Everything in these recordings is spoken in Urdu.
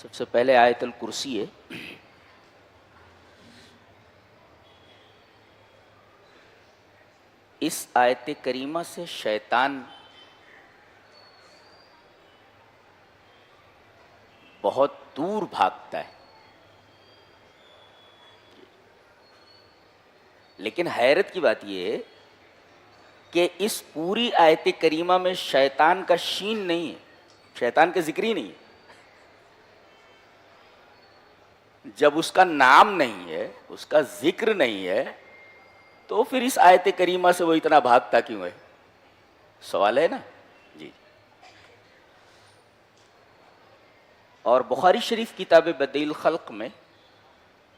سب سے پہلے آیت الکرسی ہے. اس آیت کریمہ سے شیطان بہت دور بھاگتا ہے. لیکن حیرت کی بات یہ ہے کہ اس پوری آیت کریمہ میں شیطان کا شین نہیں ہے، شیطان کا ذکر ہی نہیں ہے. جب اس کا نام نہیں ہے، اس کا ذکر نہیں ہے، تو پھر اس آیت کریمہ سے وہ اتنا بھاگتا کیوں ہے؟ سوال ہے نا جی. اور بخاری شریف کتاب بدیع الخلق میں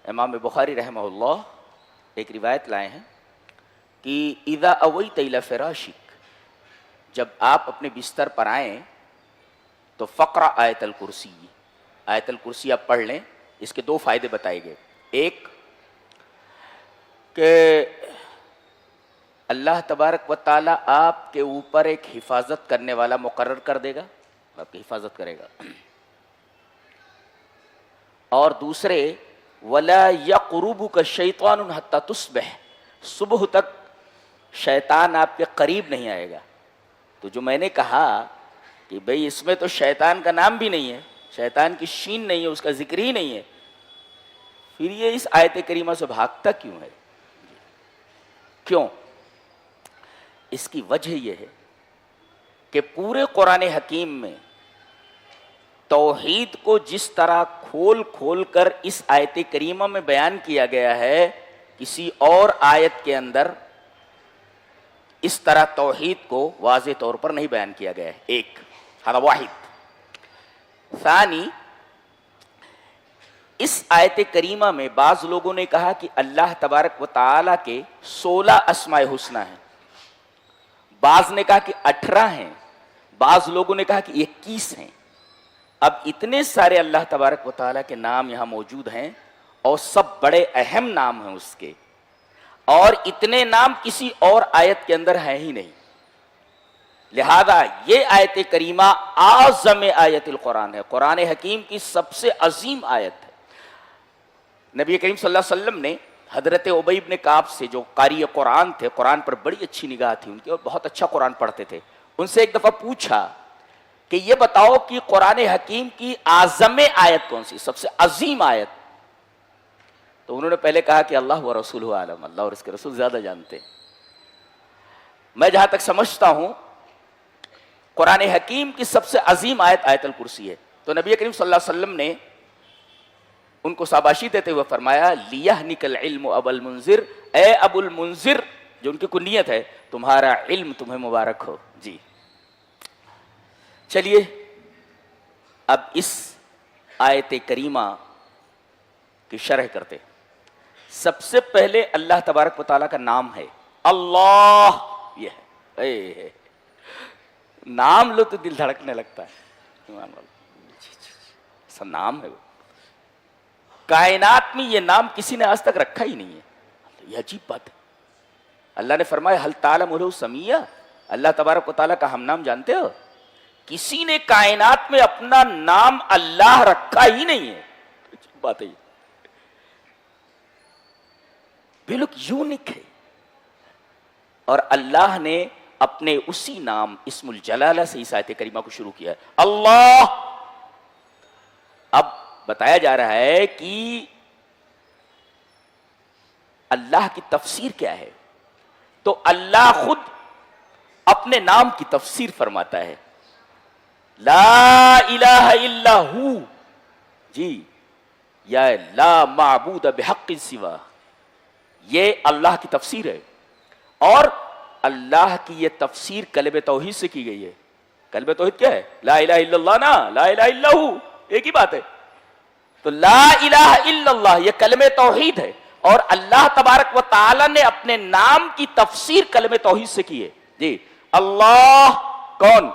امام بخاری رحمہ اللہ ایک روایت لائے ہیں کہ اذا اویت الی فراشک، جب آپ اپنے بستر پر آئیں تو فقرہ آیت الکرسی، آیت الکرسی آپ پڑھ لیں. اس کے دو فائدے بتائے گئے. ایک کہ اللہ تبارک و تعالی آپ کے اوپر ایک حفاظت کرنے والا مقرر کر دے گا، آپ کی حفاظت کرے گا. اور دوسرے وَلَا يَقْرُبُكَ الشَّيْطَانُ حَتَّى تُصْبِحَ، صبح تک شیطان آپ کے قریب نہیں آئے گا. تو جو میں نے کہا کہ بھئی اس میں تو شیطان کا نام بھی نہیں ہے، شیطان کی شین نہیں ہے، اس کا ذکر ہی نہیں ہے، پھر یہ اس آیت کریمہ سے بھاگتا کیوں ہے؟ کیوں؟ اس کی وجہ یہ ہے کہ پورے قرآن حکیم میں توحید کو جس طرح کھول کھول کر اس آیت کریمہ میں بیان کیا گیا ہے، کسی اور آیت کے اندر اس طرح توحید کو واضح طور پر نہیں بیان کیا گیا ہے. ایک ہذا واحد. ثانی، اس آیت کریمہ میں بعض لوگوں نے کہا کہ اللہ تبارک و تعالیٰ کے 16 اسماء حسنی ہیں، بعض نے کہا کہ 18 ہیں، بعض لوگوں نے کہا کہ 21 ہیں. اب اتنے سارے اللہ تبارک و تعالیٰ کے نام یہاں موجود ہیں اور سب بڑے اہم نام ہیں اس کے، اور اتنے نام کسی اور آیت کے اندر ہیں ہی نہیں. لہذا یہ آیت کریمہ اعظم آیت القرآن ہے، قرآن حکیم کی سب سے عظیم آیت ہے. نبی کریم صلی اللہ علیہ وسلم نے حضرت ابی بن کعب سے، جو قاری قرآن تھے، قرآن پر بڑی اچھی نگاہ تھی ان کی اور بہت اچھا قرآن پڑھتے تھے، ان سے ایک دفعہ پوچھا کہ یہ بتاؤ کہ قرآن حکیم کی اعظم آیت کون سی، سب سے عظیم آیت؟ تو انہوں نے پہلے کہا کہ اللہ و رسولہ اعلم، اللہ اور اس کے رسول زیادہ جانتے ہیں. میں جہاں تک سمجھتا ہوں قرآن حکیم کی سب سے عظیم آیت آیت الکرسی ہے. تو نبی کریم صلی اللہ علیہ وسلم نے ان کو شاباشی دیتے ہوئے فرمایا لیہنک العلم ابا المنذر، اے ابو المنذر، جو ان کی کنیت ہے، تمہارا علم تمہیں مبارک ہو. جی چلیے اب اس آیت کریمہ کی شرح کرتے. سب سے پہلے اللہ تبارک و تعالیٰ کا نام ہے اللہ. یہ ہے نام لو تو دل دھڑکنے لگتا ہے، ایسا نام ہے وہ. کائنات میں یہ نام کسی نے آج تک رکھا ہی نہیں ہے. یہ عجیب بات ہے. اللہ نے فرمایا حل تعلم لہ سمیہ، اللہ تبارک و تعالیٰ کا ہم نام جانتے ہو؟ کسی نے کائنات میں اپنا نام اللہ رکھا ہی نہیں ہے. بات ہے بالکل یونیک ہے. اور اللہ نے اپنے اسی نام اسم الجلالہ سے اس آیت کریمہ کو شروع کیا ہے، اللہ. اب بتایا جا رہا ہے کہ اللہ کی تفسیر کیا ہے. تو اللہ خود اپنے نام کی تفسیر فرماتا ہے، لا الہ الا ہو. جی یا لا معبود بحق سوا، یہ اللہ کی تفسیر ہے. اور اللہ کی یہ تفسیر کلمہ توحید سے کی گئی ہے. کلمہ توحید کیا ہے؟ لا الہ الا اللہ، نا لا الہ الا ہو، ایک ہی بات ہے. تو لا الہ الا اللہ یہ کلمہ توحید ہے، اور اللہ تبارک و تعالی نے اپنے نام کی تفسیر کلمہ توحید سے کی ہے. جی اللہ کون؟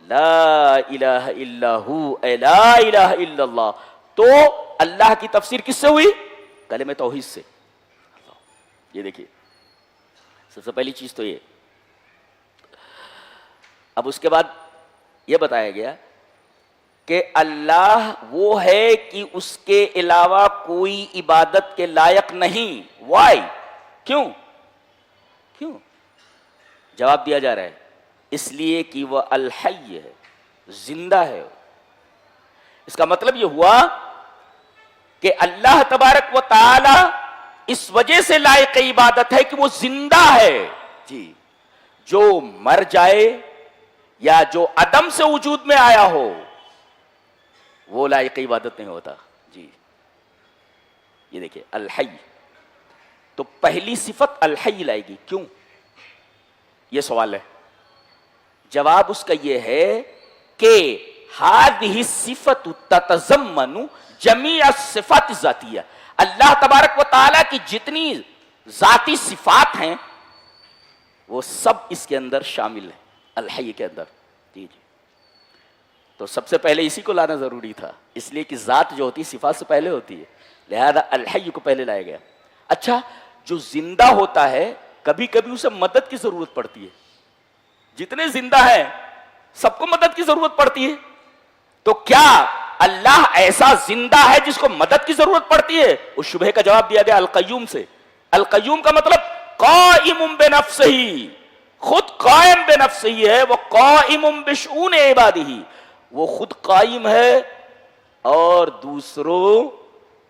لا الہ الا ہو، اے لا الہ الا اللہ. تو اللہ کی تفسیر کس سے ہوئی؟ کلمہ توحید سے. یہ دیکھیے سب سے پہلی چیز تو یہ. اب اس کے بعد یہ بتایا گیا کہ اللہ وہ ہے کہ اس کے علاوہ کوئی عبادت کے لائق نہیں. وائی؟ کیوں؟ کیوں؟ جواب دیا جا رہا ہے اس لیے کہ وہ الحی ہے، زندہ ہے. اس کا مطلب یہ ہوا کہ اللہ تبارک و تعالی اس وجہ سے لائق عبادت ہے کہ وہ زندہ ہے. جی، جو مر جائے یا جو عدم سے وجود میں آیا ہو وہ لائق عبادت نہیں ہوتا. جی، یہ دیکھیں الحی، تو پہلی صفت الحی لائے گی. کیوں؟ یہ سوال ہے. جواب اس کا یہ ہے کہ هذه الصفت تتضمن جمیع الصفات الذاتیہ. اللہ تبارک و تعالیٰ کی جتنی ذاتی صفات ہیں وہ سب اس کے اندر شامل ہیں، الحی کے اندر. جی جی، تو سب سے پہلے اسی کو لانا ضروری تھا، اس لیے کہ ذات جو ہوتی ہے صفات سے پہلے ہوتی ہے، لہذا الحی کو پہلے لایا گیا. اچھا، جو زندہ ہوتا ہے کبھی کبھی اسے مدد کی ضرورت پڑتی ہے. جتنے زندہ ہیں سب کو مدد کی ضرورت پڑتی ہے. تو کیا اللہ ایسا زندہ ہے جس کو مدد کی ضرورت پڑتی ہے؟ اس شبہ کا جواب دیا گیا القیوم سے. القیوم کا مطلب قائم بنفسہ، خود قائم بنفسہ ہے. وہ قائم بشؤون عبادہ، وہ خود قائم ہے اور دوسروں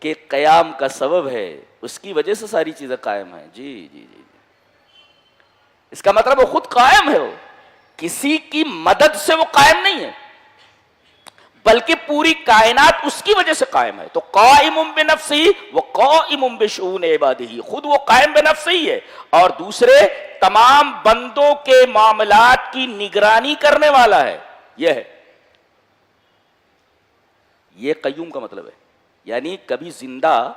کے قیام کا سبب ہے، اس کی وجہ سے ساری چیزیں قائم ہیں. جی جی جی، اس کا مطلب وہ خود قائم ہے، وہ کسی کی مدد سے وہ قائم نہیں ہے بلکہ پوری کائنات اس کی وجہ سے قائم ہے. تو قائم بنفسہ وہ قائم بشؤون عبادہ، خود وہ قائم بنفسہ ہی ہے اور دوسرے تمام بندوں کے معاملات کی نگرانی کرنے والا ہے. یہ ہے، یہ قیوم کا مطلب ہے. یعنی کبھی زندہ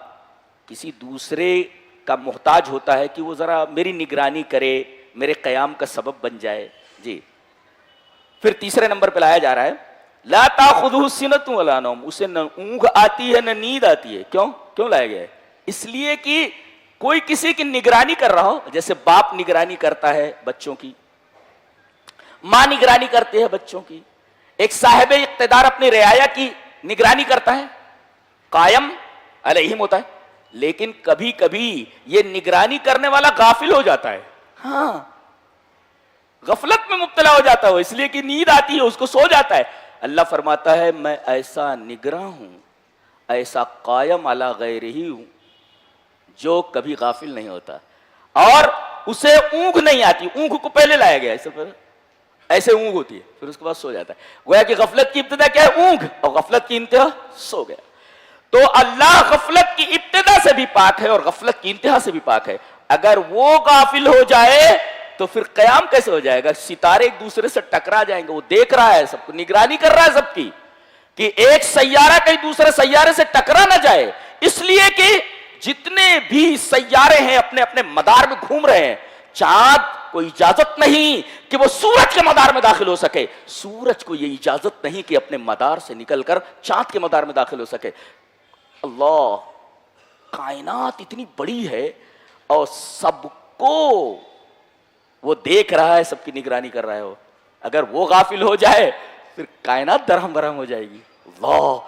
کسی دوسرے کا محتاج ہوتا ہے کہ وہ ذرا میری نگرانی کرے، میرے قیام کا سبب بن جائے. جی، پھر تیسرے نمبر پہ لایا جا رہا ہے لا تاخذہ سنۃ ولا نوم، اسے نہ اونگ آتی ہے نہ نیند آتی ہے. کیوں لایا گیا ہے؟ اس لیے کہ کوئی کسی کی نگرانی کر رہا ہو، جیسے باپ نگرانی کرتا ہے بچوں کی، ماں نگرانی کرتی ہے بچوں کی، ایک صاحب اقتدار اپنی رعایا کی نگرانی کرتا ہے، قائم علیہم ہوتا ہے. لیکن کبھی کبھی یہ نگرانی کرنے والا غافل ہو جاتا ہے. ہاں، غفلت میں مبتلا ہو جاتا ہے، اس لیے کہ نیند آتی ہے، اس کو سو جاتا ہے. اللہ فرماتا ہے میں ایسا نگراں ہوں، ایسا قائم علی غیرہ ہوں جو کبھی غافل نہیں ہوتا اور اسے اونگ نہیں آتی. اونگ کو پہلے لایا گیا، ایسے اونگ ہوتی ہے پھر اس کے بعد سو جاتا ہے. گویا کہ غفلت کی ابتدا کیا ہے؟ اونگ، اور غفلت کی انتہا سو گیا. تو اللہ غفلت کی ابتدا سے بھی پاک ہے اور غفلت کی انتہا سے بھی پاک ہے. اگر وہ غافل ہو جائے تو پھر قیام کیسے ہو جائے گا؟ ستارے ایک دوسرے سے ٹکرا جائیں گے. وہ دیکھ رہا ہے سب کو، نگرانی کر رہا ہے سب کی کہ ایک سیارہ کہیں دوسرے سیارے سے ٹکرا نہ جائے. اس لیے کہ جتنے بھی سیارے ہیں اپنے اپنے مدار میں گھوم رہے ہیں. چاند کو اجازت نہیں کہ وہ سورج کے مدار میں داخل ہو سکے، سورج کو یہ اجازت نہیں کہ اپنے مدار سے نکل کر چاند کے مدار میں داخل ہو سکے. اللہ، کائنات اتنی بڑی ہے اور سب کو وہ دیکھ رہا ہے، سب کی نگرانی کر رہا ہے. وہ اگر وہ غافل ہو جائے پھر کائنات درہم برہم ہو جائے گی. اللہ،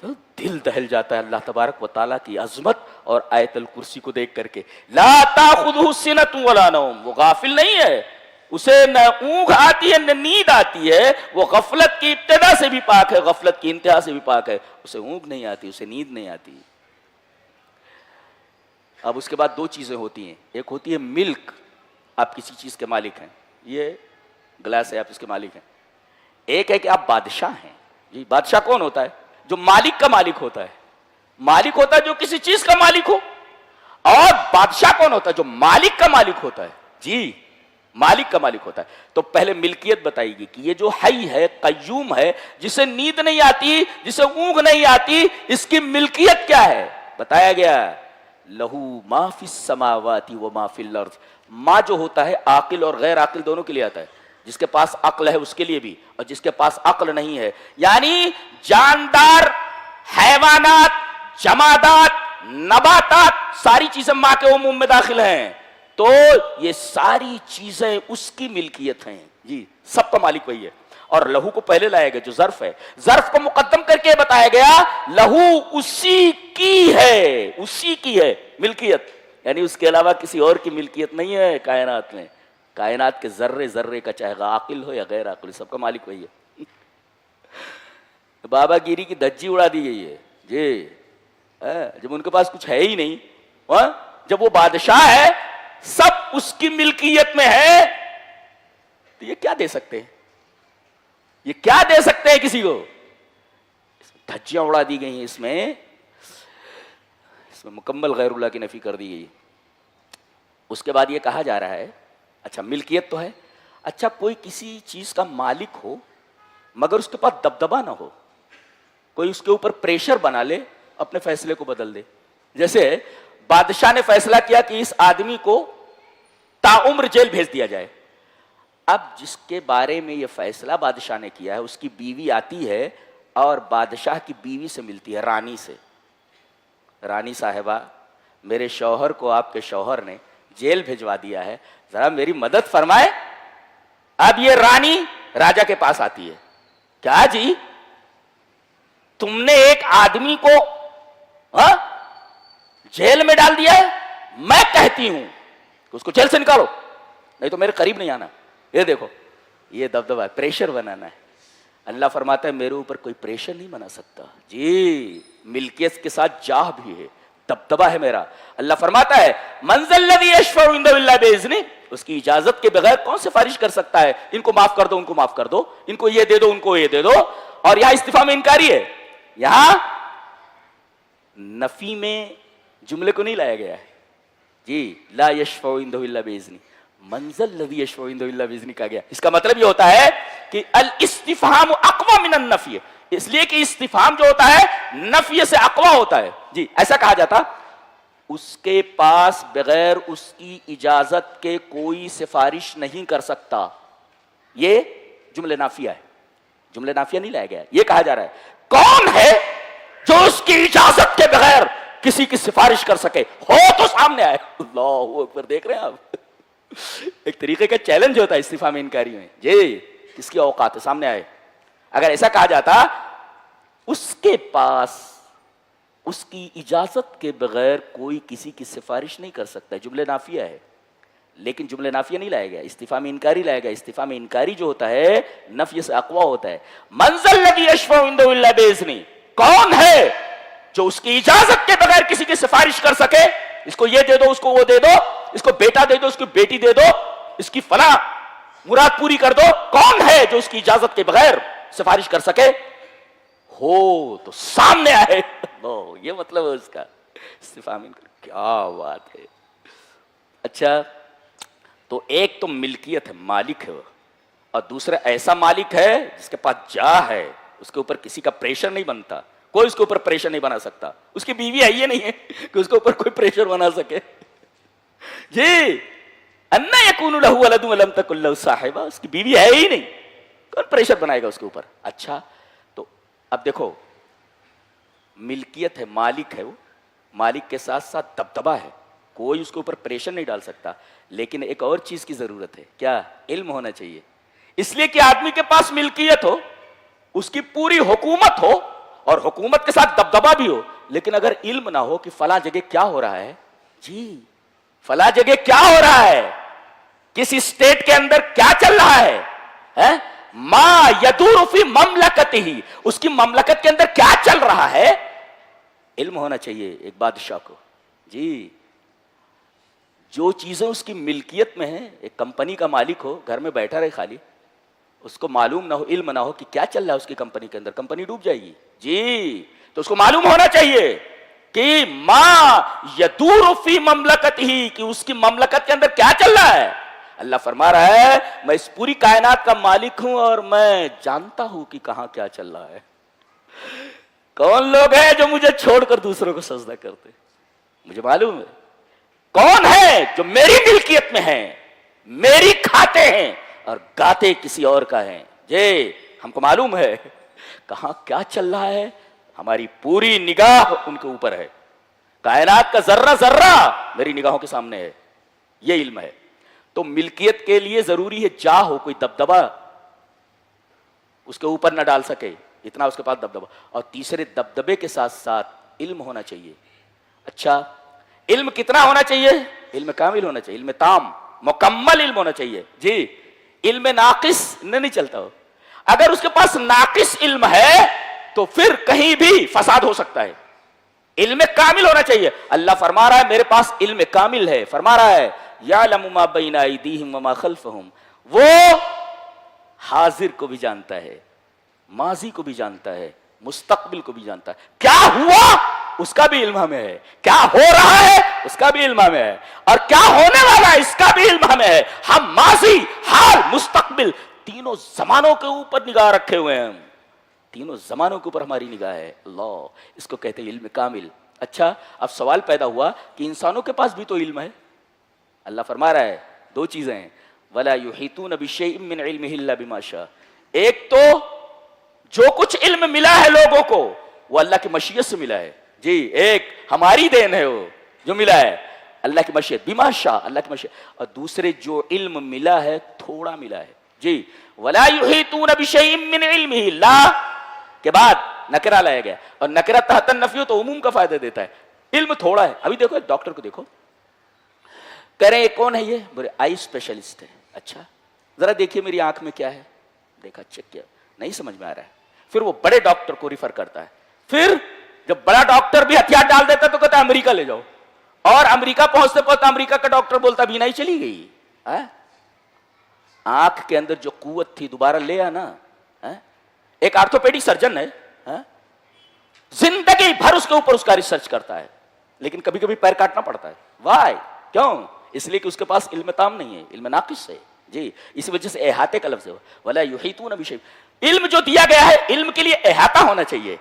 تو دل دہل جاتا ہے اللہ تبارک و تعالیٰ کی عظمت اور آیت الکرسی کو دیکھ کر کے. لا تاخذہ سنۃ ولا نوم، وہ غافل نہیں ہے، اسے نہ اونگ آتی ہے نہ نیند آتی ہے. وہ غفلت کی ابتدا سے بھی پاک ہے، غفلت کی انتہا سے بھی پاک ہے. اسے اونگ نہیں آتی، اسے نیند نہیں آتی. اب اس کے بعد دو چیزیں ہوتی ہیں. ایک ہوتی ہے ملک، آپ کسی چیز کے مالک ہیں، یہ گلاس ہے آپ اس کے مالک ہیں. ایک ہے کہ آپ بادشاہ ہیں. جی، بادشاہ کون ہوتا ہے؟ جو مالک کا مالک ہوتا ہے. مالک ہوتا ہے جو کسی چیز کا مالک ہو. اور بادشاہ کون ہوتا ہے؟ جو مالک کا مالک ہوتا ہے. جی، مالک کا مالک ہوتا ہے. تو پہلے ملکیت بتائی گی کہ یہ جو حی ہے، قیوم ہے، جسے نیند نہیں آتی، جسے اونگ نہیں آتی، اس کی ملکیت کیا ہے؟ بتایا گیا لہو ما فی السماوات و ما فی الارض. ماں جو ہوتا ہے عاقل اور غیر عاقل دونوں کے لیے آتا ہے. جس کے پاس عقل ہے اس کے لیے بھی، اور جس کے پاس عقل نہیں ہے، یعنی جاندار، حیوانات، جمادات، نباتات، ساری چیزیں ماں کے عموم میں داخل ہیں. تو یہ ساری چیزیں اس کی ملکیت ہیں. جی، سب کا مالک وہی ہے. اور لہو کو پہلے لایا گیا جو ظرف ہے، ظرف کو مقدم کر کے بتایا گیا لہو اسی کی ہے، اسی کی ہے ملکیت، یعنی اس کے علاوہ کسی اور کی ملکیت نہیں ہے کائنات میں. کائنات کے ذرے ذرے کا چاہے عاقل ہو یا غیر عاقل سب کا مالک وہی ہے. بابا گیری کی دھجی اڑا دی گئی ہے جی، جب ان کے پاس کچھ ہے ہی نہیں، جب وہ بادشاہ ہے سب اس کی ملکیت میں ہے تو یہ کیا دے سکتے ہیں، یہ کیا دے سکتے ہیں کسی کو؟ دھجیاں اڑا دی گئی ہیں، اس میں مکمل غیر اللہ کی نفی کر دی گئی. اس کے بعد یہ کہا جا رہا ہے اچھا ملکیت تو ہے، اچھا کوئی کسی چیز کا مالک ہو مگر اس کے پاس دبدبا نہ ہو، کوئی اس کے اوپر پریشر بنا لے اپنے فیصلے کو بدل دے. جیسے بادشاہ نے فیصلہ کیا کہ اس آدمی کو تاعمر جیل بھیج دیا جائے. اب جس کے بارے میں یہ فیصلہ بادشاہ نے کیا ہے اس کی بیوی آتی ہے اور بادشاہ کی بیوی سے ملتی ہے، رانی سے. رانی صاحبہ میرے شوہر کو آپ کے شوہر نے جیل بھیجوا دیا ہے، ذرا میری مدد فرمائے. اب یہ رانی راجا کے پاس آتی ہے، کیا جی تم نے ایک آدمی کو جیل میں ڈال دیا ہے، میں کہتی ہوں کہ اس کو جیل سے نکالو نہیں تو میرے قریب نہیں آنا. یہ دیکھو یہ دبدبا ہے، پریشر بنانا ہے. اللہ فرماتا ہے میرے اوپر کوئی پریشر نہیں بنا سکتا جی، ملکیت کے ساتھ جاہ بھی ہے، دبدبا ہے میرا. اللہ فرماتا ہے من ذا الذی یشفع عنده الا باذنہ، اس کی اجازت کے بغیر کون سفارش کر سکتا ہے، ان کو معاف کر دو ان کو معاف کر دو، ان کو یہ دے دو ان کو یہ دے دو. اور یہاں استفہام انکاری ہے، یہاں نفی میں جملے کو نہیں لایا گیا ہے جی. لا یشفع عنده الا باذنہ، من ذا الذی یشفع عنده الا باذنہ کہا گیا. اس کا مطلب یہ ہوتا ہے کہ الاستفہام اقوی من النفی، اس لیے کہ استفہام جو ہوتا ہے نفی سے اقوی ہوتا ہے جی. ایسا کہا جاتا اس کے پاس بغیر اس کی اجازت کے کوئی سفارش نہیں کر سکتا، یہ جملہ نافیہ ہے، جملہ نافیہ نہیں لایا گیا. یہ کہا جا رہا ہے کون ہے جو اس کی اجازت کے بغیر کسی کی سفارش کر سکے، ہو تو سامنے آئے. اللہ اکبر، دیکھ رہے ہیں آپ ایک طریقے کا چیلنج ہوتا ہے استفہام انکاری میں جی، کس کی اوقات ہے سامنے آئے. اگر ایسا کہا جاتا اس کے پاس اس کی اجازت کے بغیر کوئی کسی کی سفارش نہیں کر سکتا، جملہ نافیہ ہے. لیکن جملہ نافیہ نہیں لایا گیا، استفہام انکاری لایا گیا. استفہام انکاری جو ہوتا ہے نفی سے اقوی ہوتا ہے. من ذا الذی یشفع عنده الا باذنہ، کون ہے جو اس کی اجازت کے بغیر کسی کی سفارش کر سکے، اس کو یہ دے دو اس کو وہ دے دو، اس کو بیٹا دے دو اس کو بیٹی دے دو، اس کی فلاں مراد پوری کر دو. کون ہے جو اس کی اجازت کے بغیر سفارش کر سکے، ہو تو سامنے آئے. یہ مطلب ہے اس کا استفہام انکاری. کیا بات ہے. اچھا تو ایک تو ملکیت ہے، مالک ہے وہ، اور دوسرا ایسا مالک ہے جس کے پاس جا ہے، اس کے اوپر کسی کا پریشر نہیں بنتا، کوئی اس کے اوپر پریشر نہیں بنا سکتا. اس کی بیوی ہے یہ نہیں ہے کہ اس کے اوپر کوئی پریشر بنا سکے جی. انا یکون لہ ولد ولم تکن لہ صاحبہ، اس کی بیوی ہے ہی نہیں، کون پریشر بنائے گا اس کے اوپر. اچھا تو اب دیکھو ملکیت ہے، مالک ہے وہ، مالک کے ساتھ ساتھ دبدبا ہے، کوئی اس کے اوپر پریشر نہیں ڈال سکتا. لیکن ایک اور چیز کی ضرورت ہے، کیا؟ علم ہونا چاہیے. اس لیے کہ آدمی کے پاس ملکیت ہو، اس کی پوری حکومت ہو اور حکومت کے ساتھ دبدبا بھی ہو، لیکن اگر علم نہ ہو کہ فلاں جگہ کیا ہو رہا ہے جی، فلاں جگہ کیا ہو رہا ہے، کس اسٹیٹ کے اندر کیا چل رہا ہے، ما یدور فی مملکتہ، اس کی مملکت کے اندر کیا چل رہا ہے، علم ہونا چاہیے ایک بادشاہ کو جی. جو چیزیں اس کی ملکیت میں ہیں، ایک کمپنی کا مالک ہو گھر میں بیٹھا رہے خالی، اس کو معلوم نہ ہو، علم نہ ہو کہ کیا چل رہا ہے اس کی کمپنی کے اندر، کمپنی ڈوب جائے گی جی. تو اس کو معلوم ہونا چاہیے کہ ما یدور فی مملکتہ، کہ اس کی مملکت کے اندر کیا چل رہا ہے. اللہ فرما رہا ہے میں اس پوری کائنات کا مالک ہوں اور میں جانتا ہوں کہ کہاں کیا چل رہا ہے. کون لوگ ہیں جو مجھے چھوڑ کر دوسروں کو سجدہ کرتے، مجھے معلوم ہے. کون ہے جو میری ملکیت میں ہیں، میری کھاتے ہیں اور گاتے کسی اور کا ہیں جی. ہم کو معلوم ہے کہاں کیا چل رہا ہے، ہماری پوری نگاہ ان کے اوپر ہے. کائنات کا ذرہ ذرہ میری نگاہوں کے سامنے ہے، یہ علم ہے. تو ملکیت کے لیے ضروری ہے جا ہو، کوئی دبدبا اس کے اوپر نہ ڈال سکے، اتنا اس کے پاس دبدبہ، اور تیسرے دبدبے کے ساتھ ساتھ علم ہونا چاہیے۔ اچھا علم کتنا ہونا چاہیے؟ علم کامل ہونا چاہیے، علم تام، مکمل علم ہونا چاہیے جی، علم ناقص نہیں چلتا ہو۔ اگر اس کے پاس ناقص علم ہے تو پھر کہیں بھی فساد ہو سکتا ہے، علم کامل ہونا چاہیے۔ اللہ فرما رہا ہے میرے پاس علم کامل ہے، فرما رہا ہے یعلم ما بین ایدیہم وما خلفہم، وہ حاضر کو بھی جانتا ہے، ماضی کو بھی جانتا ہے، مستقبل کو بھی جانتا ہے، کیا ہوا اس کا بھی علم ہمیں ہے، کیا ہو رہا ہے اس کا بھی علم ہمیں ہے، اور کیا ہونے والا ہے اس کا بھی علم ہمیں ہے۔ ہم ماضی، حال، مستقبل تینوں زمانوں کے اوپر نگاہ رکھے ہوئے ہیں، تینوں زمانوں کے اوپر ہماری نگاہ ہے۔ اللہ، اس کو کہتے ہیں علم کامل۔ اچھا اب سوال پیدا ہوا کہ انسانوں کے پاس بھی تو علم ہے۔ اللہ فرما رہا ہے دو چیزیں ہیں، وَلَا يُحِيطُونَ بِشَيْءٍ مِّنْ عِلْمِهِ إِلَّا بِمَا شَاءَ، ایک تو جو کچھ علم ملا ہے لوگوں کو وہ اللہ کی مشیت سے ملا ہے جی، ایک ہماری دین ہے وہ جو ملا ہے اللہ کی مشیت، بما شاء، اللہ کی مشیت، اور دوسرے جو علم ملا ہے تھوڑا ملا ہے جی، وَلَا يُحِيطُونَ بِشَيْءٍ مِّنْ عِلْمِهِ، لا کے بعد نکرہ لایا گیا، اور نکرہ تحت النفی تو عموم کا فائدہ دیتا ہے، علم تھوڑا ہے۔ ابھی دیکھو ایک ڈاکٹر کو دیکھو، کہہ رہے ہیں کون ہے یہ؟ بولے آئی اسپیشلسٹ ہے۔ اچھا ذرا دیکھیے میری آنکھ میں کیا ہے، دیکھا چیک کیا، نہیں سمجھ میں آ رہا ہے، پھر وہ بڑے ڈاکٹر کو ریفر کرتا ہے، پھر جب بڑا ڈاکٹر بھی ہتھیار ڈال دیتا تو کہتا ہے امریکہ لے جاؤ، اور امریکہ پہنچتے پہنچتے امریکہ کا ڈاکٹر بولتا بینائی چلی گئی، آنکھ کے اندر جو قوت تھی دوبارہ لے آنا۔ ایک آرتھوپیڈک سرجن ہے، زندگی بھر اس کے اوپر اس کا ریسرچ کرتا ہے، لیکن کبھی کبھی پیر کاٹنا پڑتا ہے، وائی؟ کیوں؟ اس لیے کہ اس کے پاس علم تام نہیں ہے، علم ناقص ہے جی، اسی وجہ سے احاطے کا لفظ ہے، وَلَا يُحِيطُونَ بِشَيْءٍ، علم جو دیا گیا ہے علم کے لیے احاطہ ہونا چاہیے،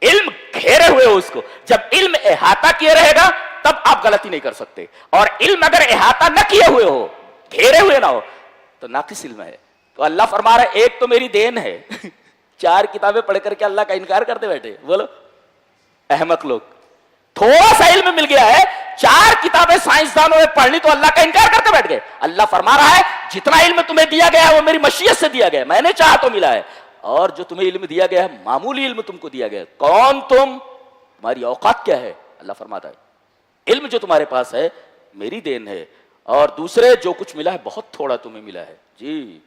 علم گھیرے ہوئے ہو اس کو، جب علم احاطہ کیے رہے گا تب آپ غلطی نہیں کر سکتے، اور علم اگر احاطہ نہ کیے ہوئے ہو، گھیرے ہوئے نہ ہو، تو ناقص علم ہے۔ تو اللہ فرما رہا ہے ایک تو میری دین ہے، 4 کتابیں پڑھ کر کے اللہ کا انکار کرتے بیٹھے، بولو احمق لوگ، تھوڑا سا علم مل گیا ہے، 4 کتابیں سائنسدانوں نے پڑھنی تو اللہ کا انکار کرتے بیٹھ گئے۔ اللہ فرما رہا ہے جتنا علم تمہیں دیا گیا ہے وہ میری مشیت سے دیا گیا ہے، میں نے چاہا تو ملا ہے، اور جو تمہیں علم دیا گیا ہے معمولی علم تم کو دیا گیا ہے، کون تم، تمہاری اوقات کیا ہے؟ اللہ فرماتا ہے علم جو تمہارے پاس ہے میری دین ہے، اور دوسرے جو کچھ ملا ہے بہت تھوڑا تمہیں ملا ہے جی۔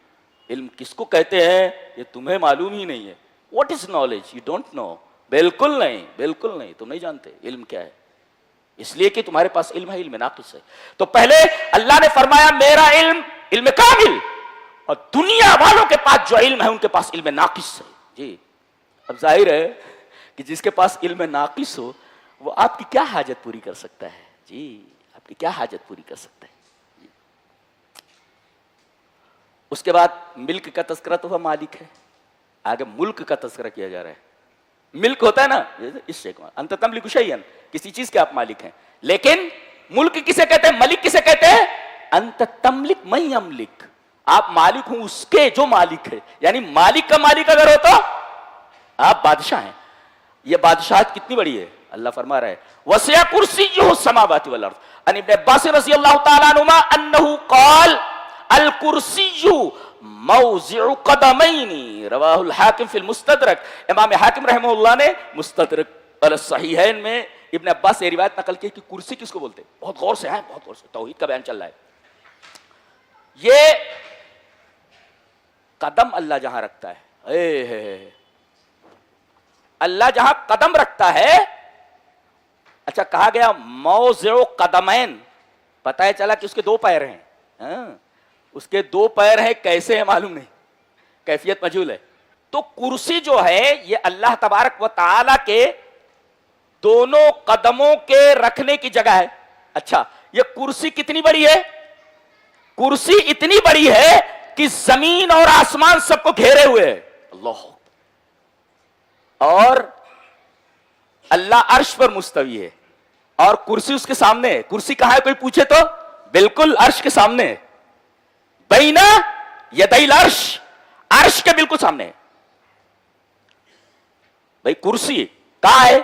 علم کس کو کہتے ہیں یہ تمہیں معلوم ہی نہیں ہے، what is knowledge, you don't know, بالکل نہیں، بالکل نہیں، تم نہیں جانتے علم کیا ہے، اس لیے کہ تمہارے پاس علم ہے، علم ناقص ہے۔ تو پہلے اللہ نے فرمایا میرا علم علم کامل، اور دنیا والوں کے پاس جو علم ہے ان کے پاس علم ناقص ہے جی۔ اب ظاہر ہے کہ جس کے پاس علم ناقص ہو وہ آپ کی کیا حاجت پوری کر سکتا ہے جی، آپ کی کیا حاجت پوری کر سکتا ہے جی۔ اس کے بعد ملک کا تذکرہ تو وہ مالک ہے، آگے ملک کا تذکرہ کیا جا رہا ہے۔ ملک ہوتا ہے نا اس سے انت تملک شیئا، کسی چیز کے آپ مالک ہیں، لیکن ملک کسے کہتے ہیں، ملک کسے کہتے ہیں؟ انت تملک من یملک، آپ مالک ہوں اس کے جو مالک ہے، یعنی مالک کا مالک اگر ہو تو آپ بادشاہ ہیں۔ یہ بادشاہت کتنی بڑی ہے، اللہ فرما رہا ہے وسع کرسیہ السماوات والارض، ان ابن عباس رضی اللہ تعالی عنہما انہ قال الکرسی موضع قدمین، رواہ الحاکم فی المستدرک، امام حاکم رحمہ اللہ نے مستدرک الصحیحین میں ابن عباس سے روایت نقل کی کہ کرسی کس کو بولتے ہیں، بہت غور سے ہیں، بہت غور سے، توحید کا بیان چل رہا ہے۔ یہ قدم اللہ جہاں رکھتا ہے، اللہ جہاں قدم رکھتا ہے، اچھا کہا گیا موضع قدمین، پتہ ہے چلا کہ اس کے 2 پیر ہیں، اس کے 2 پیر ہیں، کیسے ہیں معلوم نہیں، کیفیت مجہول ہے۔ تو کرسی جو ہے یہ اللہ تبارک و تعالی کے دونوں قدموں کے رکھنے کی جگہ ہے۔ اچھا یہ کرسی کتنی بڑی ہے؟ کرسی اتنی بڑی ہے کہ زمین اور آسمان سب کو گھیرے ہوئے ہے، اللہ، اور اللہ عرش پر مستوی ہے، اور کرسی اس کے سامنے ہے۔ کرسی کہاں ہے کوئی پوچھے تو بالکل عرش کے سامنے ہے، بین یدی العرش، عرش کے بالکل سامنے ہے۔ بھائی کرسی کہاں ہے؟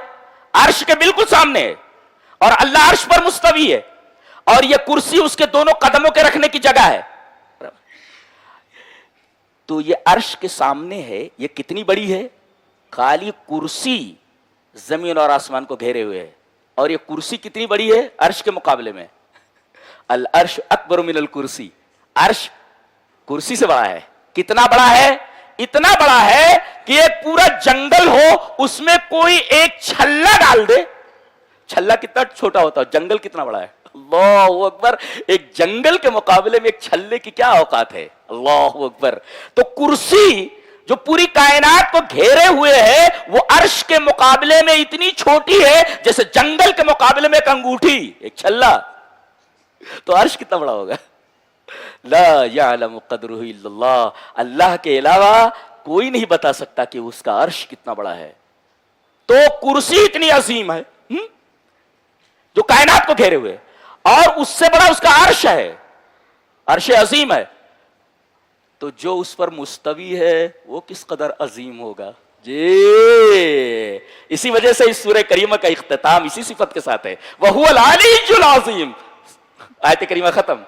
عرش کے بالکل سامنے ہے، اور اللہ عرش پر مستوی ہے، اور یہ کرسی اس کے دونوں قدموں کے رکھنے کی جگہ ہے۔ تو یہ عرش کے سامنے ہے، یہ کتنی بڑی ہے؟ خالی کرسی زمین اور آسمان کو گھیرے ہوئے ہے، اور یہ کرسی کتنی بڑی ہے عرش کے مقابلے میں؟ العرش اکبر من الکرسی، عرش کرسی سے بڑا ہے۔ کتنا بڑا ہے؟ اتنا بڑا ہے کہ ایک پورا جنگل ہو، اس میں کوئی ایک چھلا ڈال دے، چھلا کتنا چھوٹا ہوتا ہے، جنگل کتنا بڑا ہے، اللہ اکبر، ایک جنگل کے مقابلے میں ایک چھلے کی کیا اوقات ہے، اللہ اکبر۔ تو کرسی جو پوری کائنات کو گھیرے ہوئے ہے، وہ عرش کے مقابلے میں اتنی چھوٹی ہے جیسے جنگل کے مقابلے میں ایک انگوٹھی، ایک چھلا، تو عرش کتنا بڑا ہوگا؟ لا یعلم قدرہ الا اللہ، اللہ کے علاوہ کوئی نہیں بتا سکتا کہ اس کا عرش کتنا بڑا ہے۔ تو کرسی اتنی عظیم ہے جو کائنات کو گھیرے ہوئے، اور اس سے بڑا اس کا عرش ہے، عرش عظیم ہے، تو جو اس پر مستوی ہے وہ کس قدر عظیم ہوگا جی۔ اسی وجہ سے اس سورہ کریمہ کا اختتام اسی صفت کے ساتھ ہے، وَهُوَ الْعَلِيُّ الْعَظِيمُ، آیت کریمہ ختم۔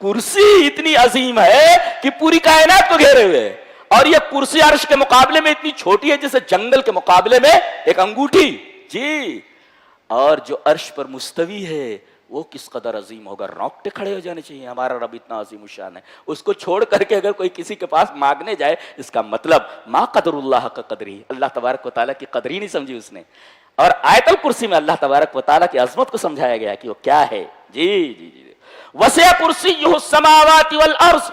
کرسی اتنی عظیم ہے کہ پوری کائنات کو گھیرے ہوئے، اور یہ کرسی عرش کے مقابلے میں اتنی چھوٹی ہے جیسے جنگل کے مقابلے میں ایک انگوٹھی جی۔ اور جو عرش پر مستوی ہے وہ کس قدر عظیم ہوگا، رونگٹے کھڑے ہو جانے چاہیے، ہمارا رب اتنا عظیم الشان ہے، اس کو چھوڑ کر کے اگر کوئی کسی کے پاس مانگنے جائے، اس کا مطلب ما قدر اللہ کا قدری، اللہ تبارک و تعالیٰ کی قدر ہی نہیں سمجھی اس نے۔ اور آیت الکرسی میں اللہ تبارک و تعالیٰ کی عظمت کو سمجھایا گیا کہ وہ کیا ہے جی جی جی۔ وسع کرسیہ السماوات والارض،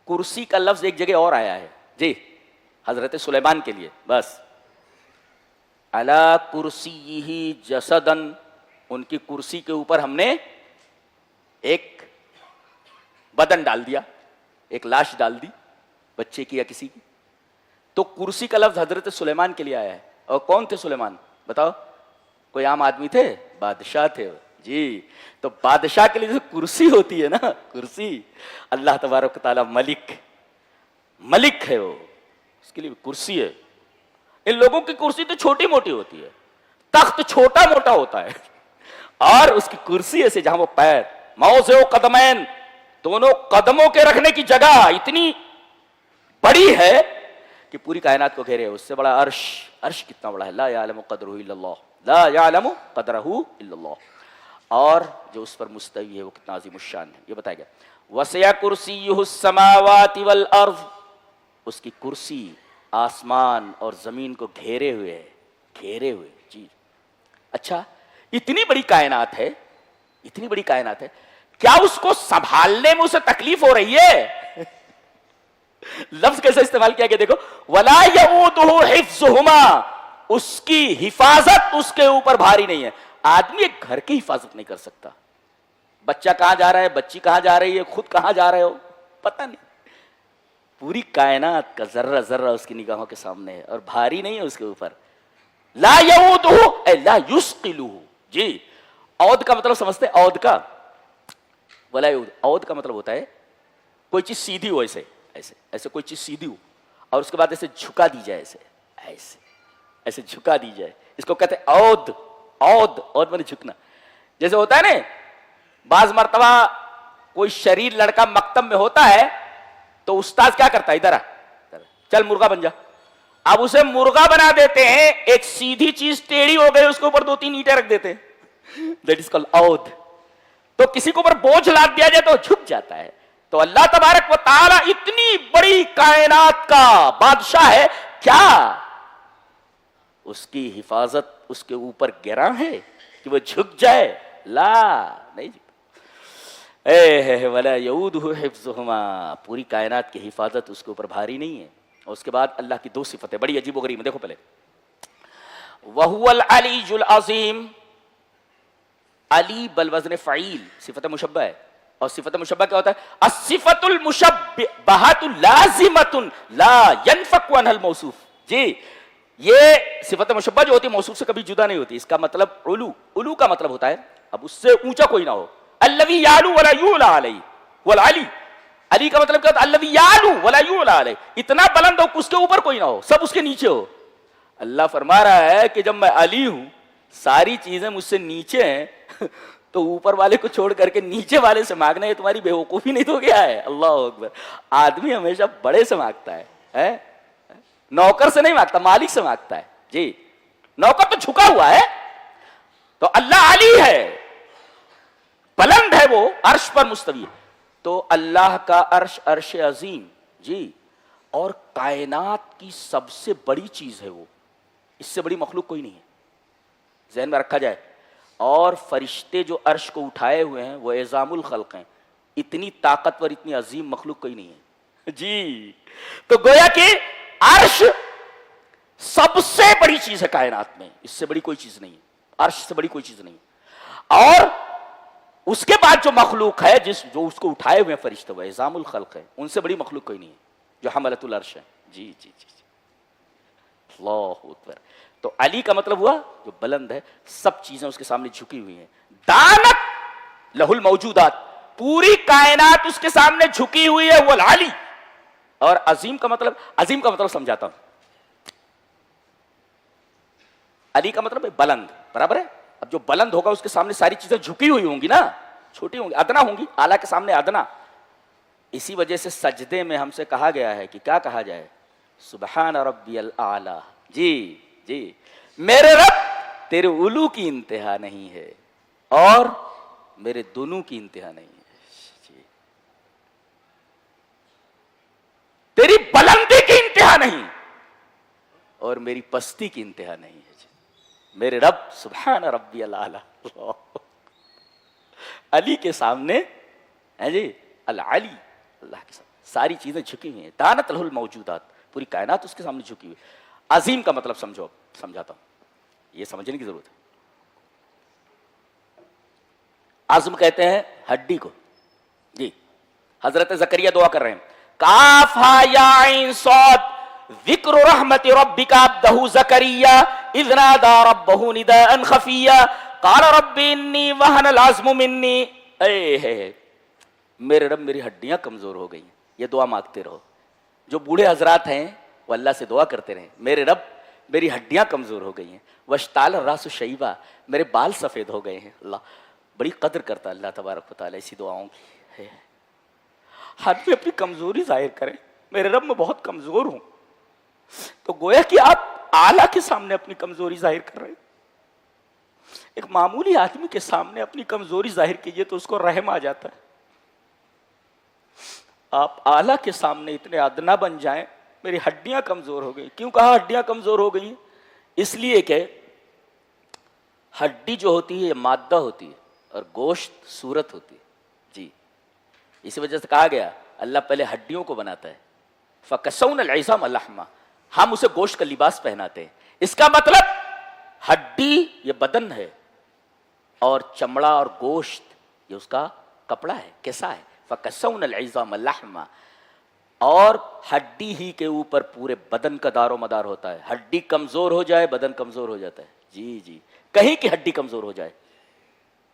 کرسی کا لفظ ایک جگہ اور آیا ہے جی، حضرت سلیمان کے لیے، بس علی کرسیہ جسدن، ان کی کرسی کے اوپر ہم نے ایک بدن ڈال دیا، ایک لاش ڈال دی بچے کی یا کسی کی، تو کرسی کا لفظ حضرت سلیمان کے لیے آیا ہے۔ اور کون تھے سلیمان بتاؤ؟ کوئی عام آدمی تھے؟ بادشاہ تھے جی۔ تو بادشاہ کے لیے جو کرسی ہوتی ہے نا، کرسی، اللہ تبارک و تعالیٰ ملک ہے، وہ اس کے لیے کرسی ہے۔ ان لوگوں کی کرسی تو چھوٹی موٹی ہوتی ہے، تخت چھوٹا موٹا ہوتا ہے، اور اس کی کرسی ایسے جہاں وہ پیر، موضع قدمین، دونوں قدموں کے رکھنے کی جگہ اتنی بڑی ہے کہ پوری کائنات کو گھیرے۔ اس سے بڑا عرش، عرش کتنا بڑا ہے، لا یعلم قدرہ الا اللہ، لا یعلم قدرہ الا اللہ، اور جو اس پر مستوی ہے وہ کتنا عظیم الشان ہے، یہ بتایا گیا۔ وسع کرسیہ السماوات والارض، اس کی کرسی آسمان اور زمین کو گھیرے ہوئے ہے، گھیرے ہوئے جی۔ اچھا، اتنی بڑی کائنات ہے، اتنی بڑی کائنات ہے، کیا اس کو سنبھالنے میں اسے تکلیف ہو رہی ہے؟ لفظ کیسے استعمال کیا گیا دیکھو، وَلَا يَئُودُهُ حِفْظُهُمَا، اس کی حفاظت اس کے اوپر بھاری نہیں ہے۔ آدمی ایک گھر کی حفاظت نہیں کر سکتا، بچہ کہاں جا رہا ہے، بچی کہاں جا رہی ہے، خود کہاں جا رہے ہو پتہ نہیں، پوری کائنات کا ذرہ ذرہ اس کی نگاہوں کے سامنے ہے، اور بھاری نہیں ہے اس کے اوپر۔ لا یعودہ اے لا یثقلہ جی۔ عود کا مطلب سمجھتے ہیں؟ عود کا ولا یعود، عود کا مطلب ہوتا ہے کوئی چیز سیدھی ہو، ایسے ایسے ایسے کوئی چیز سیدھی ہو، اور اس کے بعد ایسے جھکا دی جائے، ایسے ایسے ایسے جھکا دی جائے، اس کو کہتے ہیں عود۔ عود، عود میں جھکنا، جیسے ہوتا ہے نا، بعض مرتبہ کوئی شریر لڑکا مکتب میں ہوتا ہے تو استاد کیا کرتا ہے، ادھر آ، چل مرغا بن جا، اب اسے مرغا بنا دیتے ہیں، ایک سیدھی چیز ٹیڑھی ہو گئی، اس کے اوپر 2-3 اینٹیں رکھ دیتے ہیں، دیٹ از کالڈ عود۔ تو کسی کے اوپر بوجھ لاد دیا جائے تو جھک جاتا ہے۔ تو اللہ تبارک و تعالیٰ اتنی بڑی کائنات کا بادشاہ ہے، کیا اس کی حفاظت اس کے اوپر گراں ہے کہ وہ جھک جائے؟ لا، نہیں جھکتا۔ وَلَا يَئُودُهُ حِفْظُهُمَا، پوری کائنات کی حفاظت اس کے اوپر بھاری نہیں ہے۔ اور اس کے بعد اللہ کی 2 صفتیں بڑی عجیب و غریب ہیں، دیکھو پہلے، وَهُوَ الْعَلِيُّ الْعَظِيمُ، علی بالوزن فعیل، صفت مشبہ ہے، اور صفت مشبہ کیا ہوتا ہے؟ الصفت المشبہۃ لازمۃ لا ينفک عنہا الموصوف جی۔ یہ صفت مشبہ جو ہوتی ہے موصوف سے کبھی جدا نہیں ہوتی، اس کا مطلب علو، علو کا مطلب ہوتا ہے اب اس سے اونچا کوئی نہ ہو، الذی یعلو ولا یعلی علیہ، والعلی، علی کا مطلب کیا ہوتا ہے؟ الذی یعلو ولا یعلی علیہ، اتنا بلند ہو کہ اس کے اوپر کوئی نہ ہو، سب اس کے نیچے ہو۔ اللہ فرما رہا ہے کہ جب میں علی ہوں، ساری چیزیں مجھ سے نیچے ہیں، تو اوپر والے کو چھوڑ کر کے نیچے والے سے مانگنا یہ تمہاری بیوقوفی نہیں تو گیا ہے؟ اللہ اکبر. آدمی ہمیشہ بڑے سے مانگتا ہے, نوکر سے نہیں مانگتا, مالک سے مانگتا ہے. جی, نوکر تو جھکا ہوا ہے, تو اللہ علی ہے, بلند ہے, وہ عرش پر مستوی ہے. تو اللہ کا عرش عرش عظیم, جی, اور کائنات کی سب سے بڑی چیز ہے وہ, اس سے بڑی مخلوق کوئی نہیں ہے, ذہن میں رکھا جائے. اور فرشتے جو عرش کو اٹھائے ہوئے ہیں وہ اعظام الخلق ہیں, اتنی طاقتور اتنی عظیم مخلوق کوئی نہیں ہے. جی, تو گویا کہ عرش سب سے بڑی چیز ہے کائنات میں, اس سے بڑی کوئی چیز نہیں ہے, عرش سے بڑی کوئی چیز نہیں. اور اس کے بعد جو مخلوق ہے جو اس کو اٹھائے ہوئے ہیں فرشتے وہ اعظام الخلق ہے, ان سے بڑی مخلوق کوئی نہیں ہے جو حملۃ العرش ہے. جی جی جی, اللہ اکبر. تو علی کا مطلب ہوا جو بلند ہے, سب چیزیں اس کے سامنے جھکی ہوئی ہیں. دانت لہ الموجودات, پوری کائنات اس کے سامنے جھکی ہوئی ہے, وہ العلی. اور عظیم کا مطلب سمجھاتا ہوں. علی کا مطلب ہے بلند, برابر ہے. اب جو بلند ہوگا اس کے سامنے ساری چیزیں جھکی ہوئی ہوں گی نا, چھوٹی ہوں گی, ادنا ہوں گی, اعلیٰ کے سامنے ادنا. اسی وجہ سے سجدے میں ہم سے کہا گیا ہے کہ کیا کہا جائے, سبحان ربی الاعلی. جی جی, میرے رب تیرے علو کی انتہا نہیں ہے اور میرے دونوں کی انتہا نہیں ہے. جی, تیری بلندی کی انتہا نہیں اور میری پستی کی انتہا نہیں ہے. جی, میرے رب سبحان ربی الاعلی. علی کے سامنے ہے جی, العلی, اللہ کے سامنے ساری چیزیں جھکی ہوئی ہیں. دانت لہ الموجودات, پوری کائنات اس کے سامنے جھکی ہوئی. عظیم کا مطلب سمجھاتا ہوں, یہ سمجھنے کی ضرورت ہے. عظم کہتے ہیں ہڈی کو. جی, حضرت زکریا دعا کر رہے ہیں, کاف ہا یا عین صاد ذکر رحمت ربک عبدہ زکریا اذ نادى ربہ نداء خفیا قال رب انی وہن العظم منی. اے میرے رب میری ہڈیاں کمزور ہو گئی ہیں. یہ دعا مانگتے رہو. جو بوڑھے حضرات ہیں وہ اللہ سے دعا کرتے رہیں, میرے رب میری ہڈیاں کمزور ہو گئی ہیں. واشتعل الراس شیبا, میرے بال سفید ہو گئے ہیں. اللہ بڑی قدر کرتا اللہ تبارک و تعالیٰ اسی دعاؤں کی. آدمی اپنی کمزوری ظاہر کرے, میرے رب میں بہت کمزور ہوں. تو گویا کہ آپ اعلیٰ کے سامنے اپنی کمزوری ظاہر کر رہے ہیں. ایک معمولی آدمی کے سامنے اپنی کمزوری ظاہر کیجئے تو اس کو رحم آ جاتا ہے. آپ اعلیٰ کے سامنے اتنے ادنا بن جائیں, میری ہڈیاں کمزور ہو گئی. کیوں کہا ہڈیاں کمزور ہو گئی؟ اس لیے کہ ہڈی جو ہوتی ہے یہ مادہ ہوتی ہے اور گوشت صورت ہوتی ہے. جی, اسی وجہ سے کہا گیا اللہ پہلے ہڈیوں کو بناتا ہے. فَكَسَوْنَ الْعِظَامَ لَحْمًا, ہم اسے گوشت کا لباس پہناتے ہیں. اس کا مطلب ہڈی یہ بدن ہے اور چمڑا اور گوشت یہ اس کا کپڑا ہے, کیسا ہے. فَكَسَوْنَ الْعِظَامَ لَحْمًا, اور ہڈی ہی کے اوپر پورے بدن کا دار و مدار ہوتا ہے. ہڈی کمزور ہو جائے بدن کمزور ہو جاتا ہے. جی جی, کہیں کی ہڈی کمزور ہو جائے,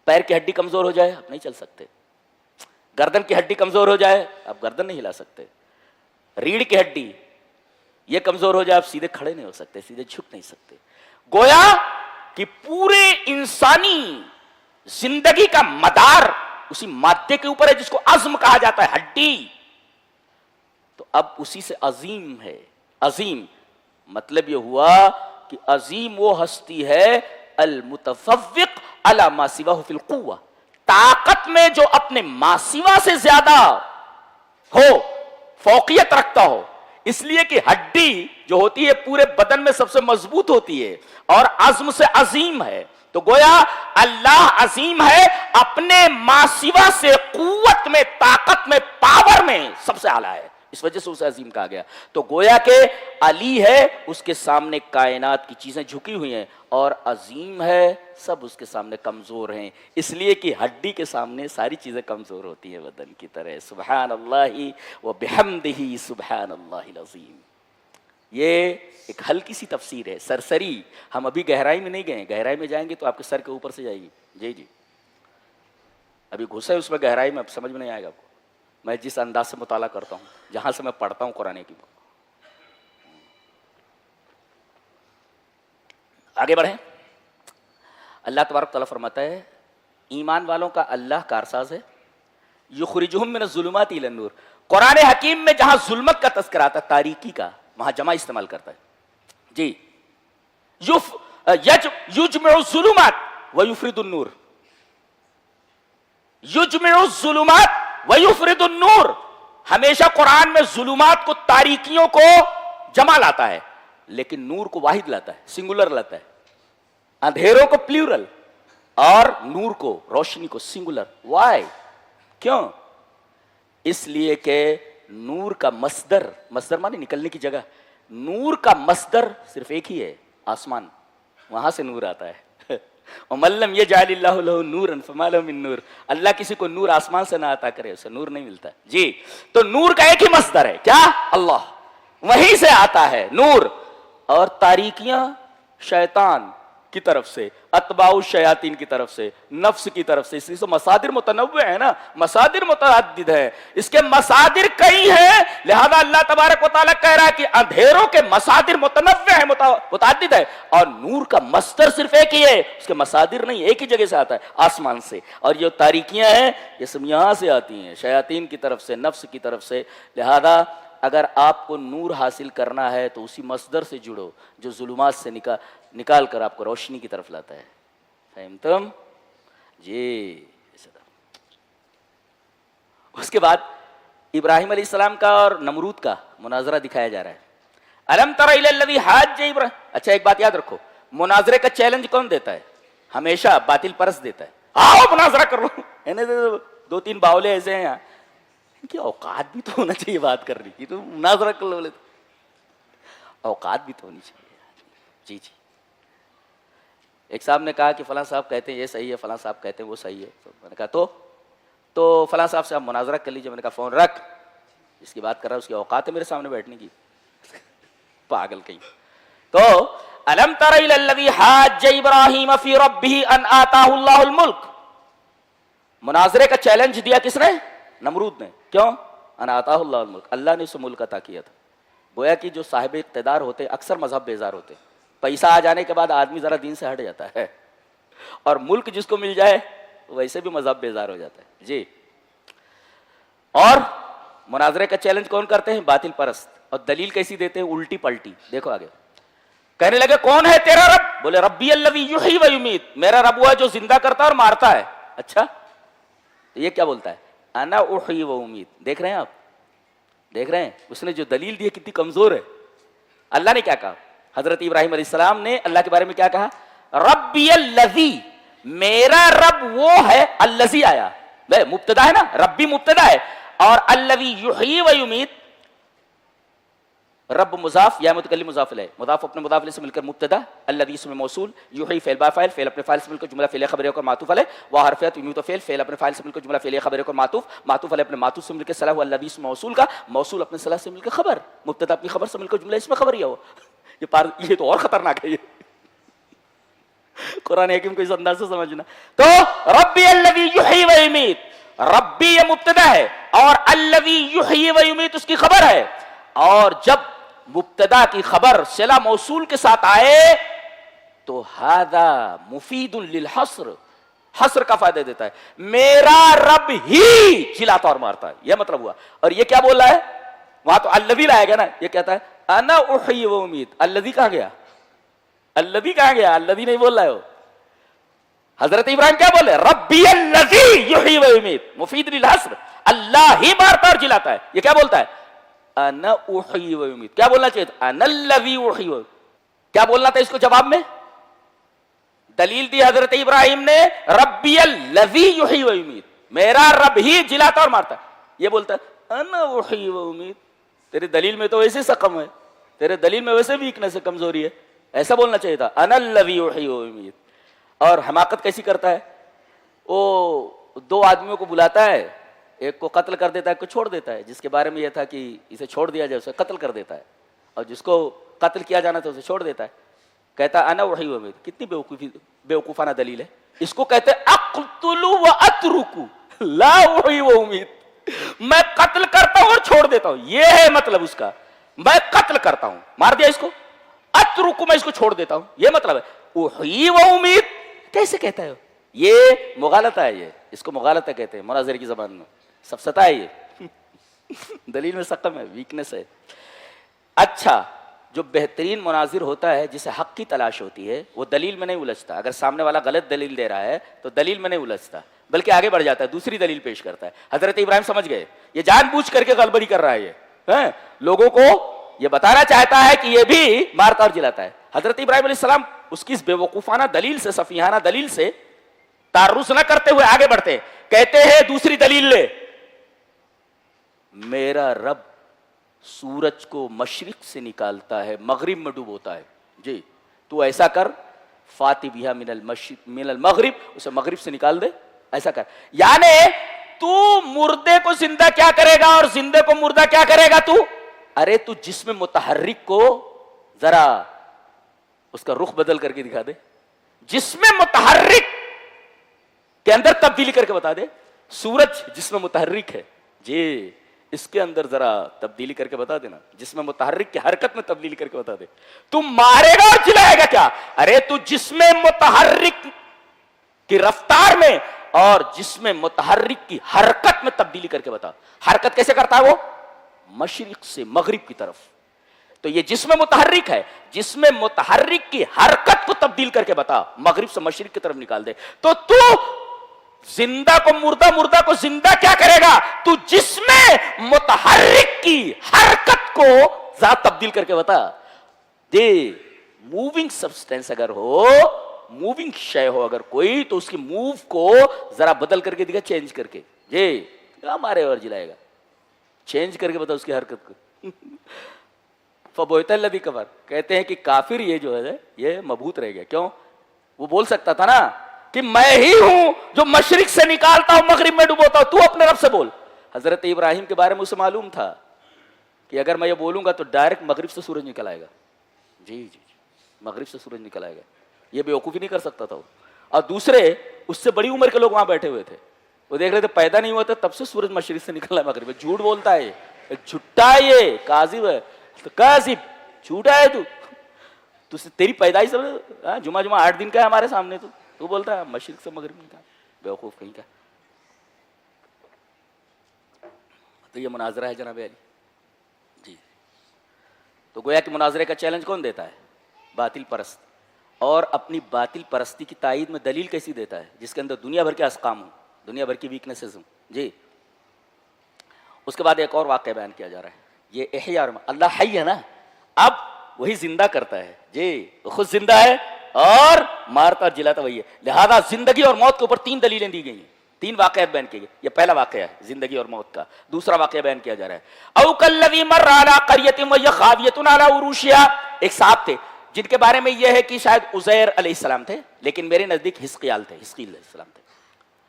پیر کی ہڈی کمزور ہو جائے آپ نہیں چل سکتے, گردن کی ہڈی کمزور ہو جائے آپ گردن نہیں ہلا سکتے, ریڑھ کی ہڈی یہ کمزور ہو جائے آپ سیدھے کھڑے نہیں ہو سکتے, سیدھے جھک نہیں سکتے. گویا کہ پورے انسانی زندگی کا مدار اسی مادے کے اوپر ہے جس کو عظم کہا جاتا ہے, ہڈی. تو اب اسی سے عظیم ہے. عظیم مطلب یہ ہوا کہ عظیم وہ ہستی ہے المتفوق علی ما سواہ فی القوہ, طاقت میں جو اپنے ما سوا سے زیادہ ہو, فوقیت رکھتا ہو. اس لیے کہ ہڈی جو ہوتی ہے پورے بدن میں سب سے مضبوط ہوتی ہے اور عظم سے عظیم ہے. تو گویا اللہ عظیم ہے, اپنے ما سوا سے قوت میں, طاقت میں, پاور میں سب سے اعلیٰ ہے, اس وجہ سے اسے عظیم کہا گیا. تو گویا کہ علی ہے, اس کے سامنے کائنات کی چیزیں جھکی ہوئی ہیں, اور عظیم ہے, سب اس کے سامنے کمزور ہیں. اس لیے کہ ہڈی کے سامنے ساری چیزیں کمزور ہوتی ہیں بدن کی طرح. سبحان اللہ و بحمدہ سبحان اللہ العظیم. یہ ایک ہلکی سی تفسیر ہے, سرسری. ہم ابھی گہرائی میں نہیں گئے, گہرائی میں جائیں گے تو آپ کے سر کے اوپر سے جائے گی. جی جی, ابھی گھسے اس میں گہرائی میں, اب سمجھ میں نہیں آئے گا آپ کو. میں جس انداز سے مطالعہ کرتا ہوں, جہاں سے میں پڑھتا ہوں قرآن کی. آگے بڑھیں. اللہ تبارک تعالیٰ فرماتا ہے ایمان والوں کا اللہ کارساز ہے. یخرجہم من الظلمات الی النور. قرآن حکیم میں جہاں ظلمت کا تذکرہ آتا ہے, تاریکی کا, وہاں جمع استعمال کرتا ہے. جی, یجمع الظلمات ویفرد النور. یجمع الظلمات ویفرد النور. ہمیشہ قرآن میں ظلمات کو, تاریکیوں کو جمع لاتا ہے, لیکن نور کو واحد لاتا ہے, سنگولر لاتا ہے. اندھیروں کو پلیورل اور نور کو, روشنی کو سنگولر. وائی؟ کیوں؟ اس لیے کہ نور کا مصدر, مصدر مانے نکلنے کی جگہ, نور کا مصدر صرف ایک ہی ہے, آسمان. وہاں سے نور آتا ہے. وَمَن لَّمْ يَجْعَلِ اللَّهُ لَهُ نُورًا فَمَا لَهُ مِن نُور. اللہ کسی کو نور آسمان سے نہ عطا کرے, اسے نور نہیں ملتا. جی, تو نور کا ایک ہی مصدر ہے, کیا؟ اللہ. وہیں سے آتا ہے نور. اور تاریکیاں شیطان کی طرف سے, اتباع الشیاطین کی طرف سے, نفس کی طرف سے. اس لیے مصادر متنوع ہے نا, مصادر متعدد ہے, اس کے مصادر کئی ہیں. لہذا اللہ تبارک و تعالیٰ کہہ رہا ہے کہ اندھیروں کے مصادر متنوع ہیں, متعدد ہے, اور نور کا مصدر صرف ایک ہی ہے, اس کے مصادر نہیں, ایک ہی جگہ سے آتا ہے, آسمان سے. اور یہ تاریکیاں ہیں, یہ سب یہاں سے آتی ہیں, شیاطین کی طرف سے, نفس کی طرف سے. لہذا اگر آپ کو نور حاصل کرنا ہے تو اسی مصدر سے جڑو جو ظلمات سے نکال کر آپ کو روشنی کی طرف لاتا ہے. فہمتم؟ جی. اس کے بعد ابراہیم علیہ السلام کا اور نمرود کا مناظرہ دکھایا جا رہا ہے. الم تر الی الذی حاج ابراہیم. اچھا ایک بات یاد رکھو, مناظرے کا چیلنج کون دیتا ہے؟ ہمیشہ باطل پرست دیتا ہے. آؤ مناظرہ کر لو. دو تین باولے ایسے ہیں یہاں, ان کی اوقات بھی تو ہونا چاہیے بات کرنے کی, تو مناظرہ کر لو. اوقات بھی تو ہونی چاہیے. جی جی. ایک صاحب نے کہا کہ فلاں صاحب کہتے ہیں یہ صحیح ہے, فلاں صاحب کہتے ہیں وہ صحیح ہے. تو میں نے کہا تو فلاں صاحب سے آپ مناظرہ کر لیجیے. میں نے کہا فون رکھ, جس کی بات کر رہا ہے اس کی اوقات ہے میرے سامنے بیٹھنے کی؟ پاگل کہیں. تو الم تر الی الذی حاج ابراہیم فی ربہ ان آتاہ اللہ الملک. مناظرے کا چیلنج دیا کس نے؟ نمرود نے. کیوں؟ ان آتاہ اللہ الملک, اللہ نے اسے ملک عطا کیا تھا. گویا کہ جو صاحب اقتدار ہوتے اکثر مذہب بیزار ہوتے. پیسہ آ جانے کے بعد آدمی ذرا دین سے ہٹ جاتا ہے, اور ملک جس کو مل جائے ویسے بھی مذہب بیزار ہو جاتا ہے. جی. اور مناظرے کا چیلنج کون کرتے ہیں؟ باطل پرست. اور دلیل کیسی دیتے ہیں؟ الٹی پلٹی. دیکھو آگے. کہنے لگے کون ہے تیرا رب؟ بولے ربی الذی یحیی و یمیت, میرا رب وہ ہے جو زندہ کرتا ہے اور مارتا ہے. اچھا, یہ کیا بولتا ہے؟ انا احیی و امیت. دیکھ رہے ہیں آپ, دیکھ رہے ہیں اس نے جو دلیل دی ہے کتنی کمزور ہے. اللہ نے کیا کہا؟ حضرت ابراہیم علیہ السلام نے اللہ کے بارے میں کیا کہا؟ ربی الذی, میرا رب وہ ہے. الذی آیا, مبتدا ہے نا, ربی مبتدا ہے, اور الذی یحیی و یمیت رب مضاف یا متکلم مضاف الیہ, مضاف اپنے مضاف الیہ سے مل کر مبتدا, الذی اسم موصول, یحیی فعل با فاعل, فعل اپنے فاعل سے مل کر جملہ فعلیہ خبریہ اور معطوف علیہ, وہ حرفیات یمیت فعل, فعل اپنے فاعل سے مل کر جملہ فعلیہ خبریہ اور معطوف, معطوف علیہ اپنے معطوف سے مل کر صلہ ہوا الذی اسم موصول کا, موصول اپنے صلہ سے مل کر خبر, مبتدا اپنی خبر سے مل کر جملہ اسم خبریہ ہو. یہ تو اور خطرناک ہے. یہ قرآن حکیم کو اس انداز سے سمجھنا. تو ربی الذی یحیی و یمیت, ربی یہ مبتدا ہے اور الذی یحیی و یمیت اس کی خبر ہے. اور جب مبتدا کی خبر صلہ موصول کے ساتھ آئے تو ھذا مفید للحصر, حصر کا فائدہ دیتا ہے. میرا رب ہی جلاتا اور مارتا ہے, یہ مطلب ہوا. اور یہ کیا بول رہا ہے؟ وہاں تو الذی لائے گا نا, یہ کہتا ہے انا احیی و امیت. الذی کہاں گیا؟ الذی کہاں گیا؟ الذی نہیں بول رہا ہے وہ. حضرت ابراہیم کیا بولے؟ ربی الذی یحیی و یمیت, مفید للحصر, اللہ ہی مارتا اور جلاتا ہے. یہ کیا بولتا ہے؟ انا احیی و یمیت. کیا بولنا چاہیے تھا؟ انا الذی احیی و, کیا بولنا تھا اس کو جواب میں؟ دلیل دی حضرت ابراہیم نے, ربی الذی یحیی و یمیت, میرا رب ہی جلاتا اور مارتا. یہ بولتا ہے انا احیی و یمیت. تیری دلیل میں تو ویسے سقم ہے, تیرے دلیل میں ویسے ویکنس ہے, کمزوری ہے. ایسا بولنا چاہیے تھا انا الذی احیی و یمیت. اور حماقت کیسی کرتا ہے وہ؟ دو آدمیوں کو بلاتا ہے, ایک کو قتل کر دیتا ہے, ایک کو چھوڑ دیتا ہے. جس کے بارے میں یہ تھا کہ اسے چھوڑ دیا جائے اسے قتل کر دیتا ہے, اور جس کو قتل کیا جانا تھا اسے چھوڑ دیتا ہے. کہتا ہے انا احیی و امیت. کتنی بیوقوفانہ دلیل ہے. اس کو کہتے ہیں اقتل و اترک لا احیی و امیت. میں قتل کرتا ہوں اور چھوڑ دیتا ہوں, یہ ہے مطلب اس کا. میں قتل کرتا ہوں, مار دیا اس کو, اترک میں اس کو چھوڑ دیتا ہوں, یہ مطلب ہے. احیی و امیت کیسے کہتا ہے؟ یہ مغالطہ ہے، یہ اس کو مغالطہ کہتے ہیں مناظرے کی زبان میں، سفسطہ ہے یہ دلیل میں سقم ہے، ویکنس ہے۔ اچھا، جو بہترین مناظر ہوتا ہے جسے حق کی تلاش ہوتی ہے وہ دلیل میں نہیں الجھتا، اگر سامنے والا غلط دلیل دے رہا ہے تو دلیل میں نہیں الجھتا بلکہ آگے بڑھ جاتا ہے، دوسری دلیل پیش کرتا ہے۔ حضرت ابراہیم سمجھ گئے یہ جان بوجھ کر کے غلبری کر رہا ہے، یہ لوگوں کو یہ بتانا چاہتا ہے کہ یہ بھی مارتا اور جلاتا ہے۔ حضرت ابراہیم علیہ السلام اس کی اس بے وقوفانہ دلیل سے، سفیہانہ دلیل سے تعرض نہ کرتے ہوئے آگے بڑھتے، کہتے ہیں دوسری دلیل لے، میرا رب سورج کو مشرق سے نکالتا ہے مغرب میں ڈوبوتا ہے، جی تو ایسا کر، فاتی بہا من المغرب، اسے مغرب سے نکال دے، ایسا کر۔ یعنی تو مردے کو زندہ کیا کرے گا اور زندے کو مردہ کیا کرے گا تو؟ ارے تو جسم متحرک کو ذرا اس کا رخ بدل کر کے دکھا دے، جسم متحرک کے اندر تبدیلی کر کے بتا دے۔ سورج جسم متحرک ہے، جی اس کے اندر ذرا تبدیلی کر کے بتا دینا، جسم متحرک کی حرکت میں تبدیلی کر کے بتا دے۔ تم مارے گا اور جلائے گا کیا؟ ارے تو جسم متحرک کی رفتار میں اور جسم متحرک کی حرکت میں تبدیلی کر کے بتا۔ حرکت کیسے کرتا ہے وہ؟ مشرق سے مغرب کی طرف۔ تو یہ جسم متحرک ہے، جسم متحرک کی حرکت کو تبدیل کر کے بتا، مغرب سے مشرق کی طرف نکال دے۔ تو زندہ کو مردہ، مردہ کو زندہ کیا کرے گا؟ تو جسم متحرک کی حرکت کو ذات تبدیل کر کے بتا دے۔ موونگ سبسٹینس اگر ہو، موونگ شے ہو اگر کوئی، تو اس کی موو کو ذرا بدل کر کے دکھا، چینج کر کے، جی کیا مارے اور جلائے گا، چینج کر کے بتا اس کی حرکت کو۔ فبہت الذی کفر، کہتے ہیں کہ کافر یہ جو ہے یہ مبہوت رہ گیا۔ کیوں؟ وہ بول سکتا تھا نا کہ میں ہی ہوں جو مشرق سے نکالتا ہوں مغرب میں ڈبوتا ہوں، تو اپنے رب سے بول۔ حضرت ابراہیم کے بارے میں اسے معلوم تھا کہ اگر میں یہ بولوں گا تو ڈائریکٹ مغرب سے سورج نکل آئے گا، جی جی مغرب سے سورج نکل آئے گا، یہ بیوقوفی نہیں کر سکتا تھا وہ۔ اور دوسرے اس سے بڑی عمر کے لوگ وہاں بیٹھے ہوئے تھے، وہ دیکھ رہے تھے پیدا نہیں ہوا تھا تب سے سورج مشرق سے نکل رہا ہے مغرب میں۔ جھوٹ بولتا ہے یہ، جھٹا ہے یہ، کاذب ہے، کاذب جھوٹا ہے تو تیری پیدائش جمعہ 8 دن کا ہے ہمارے سامنے، تو بولتا ہے مشرق سے مغرب نکال، بیوقوف کہیں کا۔ تو یہ مناظرہ ہے جناب علی جی۔ تو گویا کہ مناظرے کا چیلنج کون دیتا ہے؟ باطل پرست۔ اور اپنی باطل پرستی کی تائید میں دلیل کیسی دیتا ہے؟ جس کے اندر دنیا بھر کے اسقام ہوں، دنیا بھر کی ویکنیسز ہوں، جی۔ اس کے بعد ایک اور واقعہ بیان کیا جا رہا ہے، یہ احیاء، اللہ حی ہے نا، اب وہی زندہ کرتا ہے، جی خود زندہ ہے اور مارتا اور جلاتا وہی ہے۔ لہذا زندگی اور موت کے اوپر 3 دلیلیں دی گئی ہیں، 3 واقعات بیان کیے گئے۔ یہ پہلا واقعہ ہے زندگی اور موت کا۔ دوسرا واقعہ بیان کیا جا رہا ہے، او کالذی مر علی قریۃ وہی خاویۃ علی عروشہا، ایک صاحب تھے جن کے بارے میں یہ ہے کہ شاید عزیر علیہ السلام تھے، لیکن میرے نزدیک حزقیال تھے، حزقیل علیہ السلام تھے،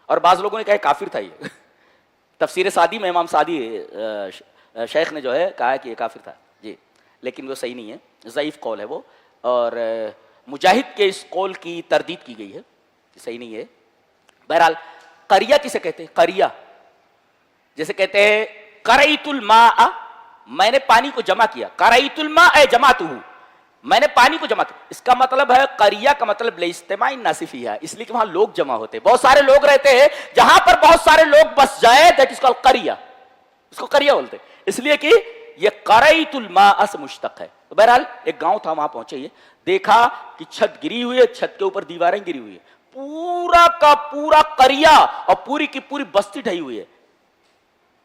اور بعض لوگوں نے کہا کافر تھا یہ۔ تفسیر سعدی میں امام سعدی شیخ نے جو ہے کہا کہ یہ کافر تھا، جی، لیکن وہ صحیح نہیں ہے، ضعیف قول ہے وہ، اور مجاہد کے اس قول کی تردید کی گئی ہے، صحیح نہیں ہے۔ بہرحال قریہ کسے کہتے ہیں؟ قریہ جیسے کہتے ہیں قریت الماء، میں نے پانی کو جمع کیا، قریت الماء اے جمعتہ، میں نے پانی کو جمع کیا۔ اس کا مطلب ہے قریہ کا مطلب لاجتماع الناس فیہا، اس لیے کہ وہاں لوگ جمع ہوتے، بہت سارے لوگ رہتے ہیں، جہاں پر بہت سارے لوگ بس جائے دیٹ از کالڈ قریہ، اس کو قریہ بولتے، اس لیے کہ یہ قریت الماء سے مشتق ہے۔ تو بہرحال ایک گاؤں تھا، وہاں پہنچے، یہ دیکھا کہ چھت گری ہوئی ہے، چھت کے اوپر دیواریں گری ہوئی ہیں، پورا کا پورا قریہ اور پوری کی پوری بستی ڈھئی ہوئی ہے،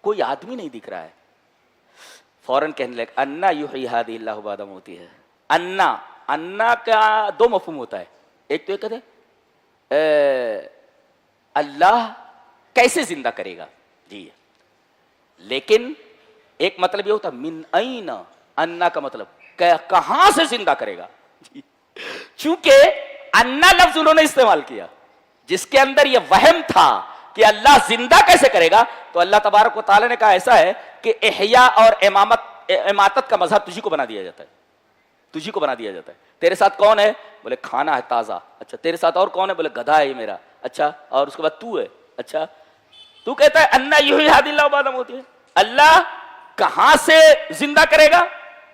کوئی آدمی نہیں دکھ رہا ہے۔ فوراً کہنے لگے انا یحیی ہذہ اللہ بعد موتہ۔ انا کا 2 مفہوم ہوتا ہے، ایک تو یہ کہتے اللہ کیسے زندہ کرے گا، جی، لیکن ایک مطلب یہ ہوتا ہے من این، انا کا مطلب کہاں سے زندہ کرے گا، جی۔ چونکہ انا لفظ انہوں نے استعمال کیا جس کے اندر یہ وہم تھا کہ اللہ زندہ کیسے کرے گا، تو اللہ تبارک و تعالی نے کہا ایسا ہے کہ احیاء اور اماتت کا مذہب تجھی کو بنا دیا جاتا ہے، تجھی کو بنا دیا جاتا ہے۔ تیرے ساتھ کون ہے؟ بولے کھانا ہے تازہ، اچھا۔ تیرے ساتھ اور کون ہے؟ بولے گدھا ہے یہ میرا، اچھا۔ اور اس کے بعد تو ہے، اچھا۔ تو کہتا ہے انا یحیی ہذہ اللہ بعد موتہ، اللہ کہاں سے زندہ کرے گا؟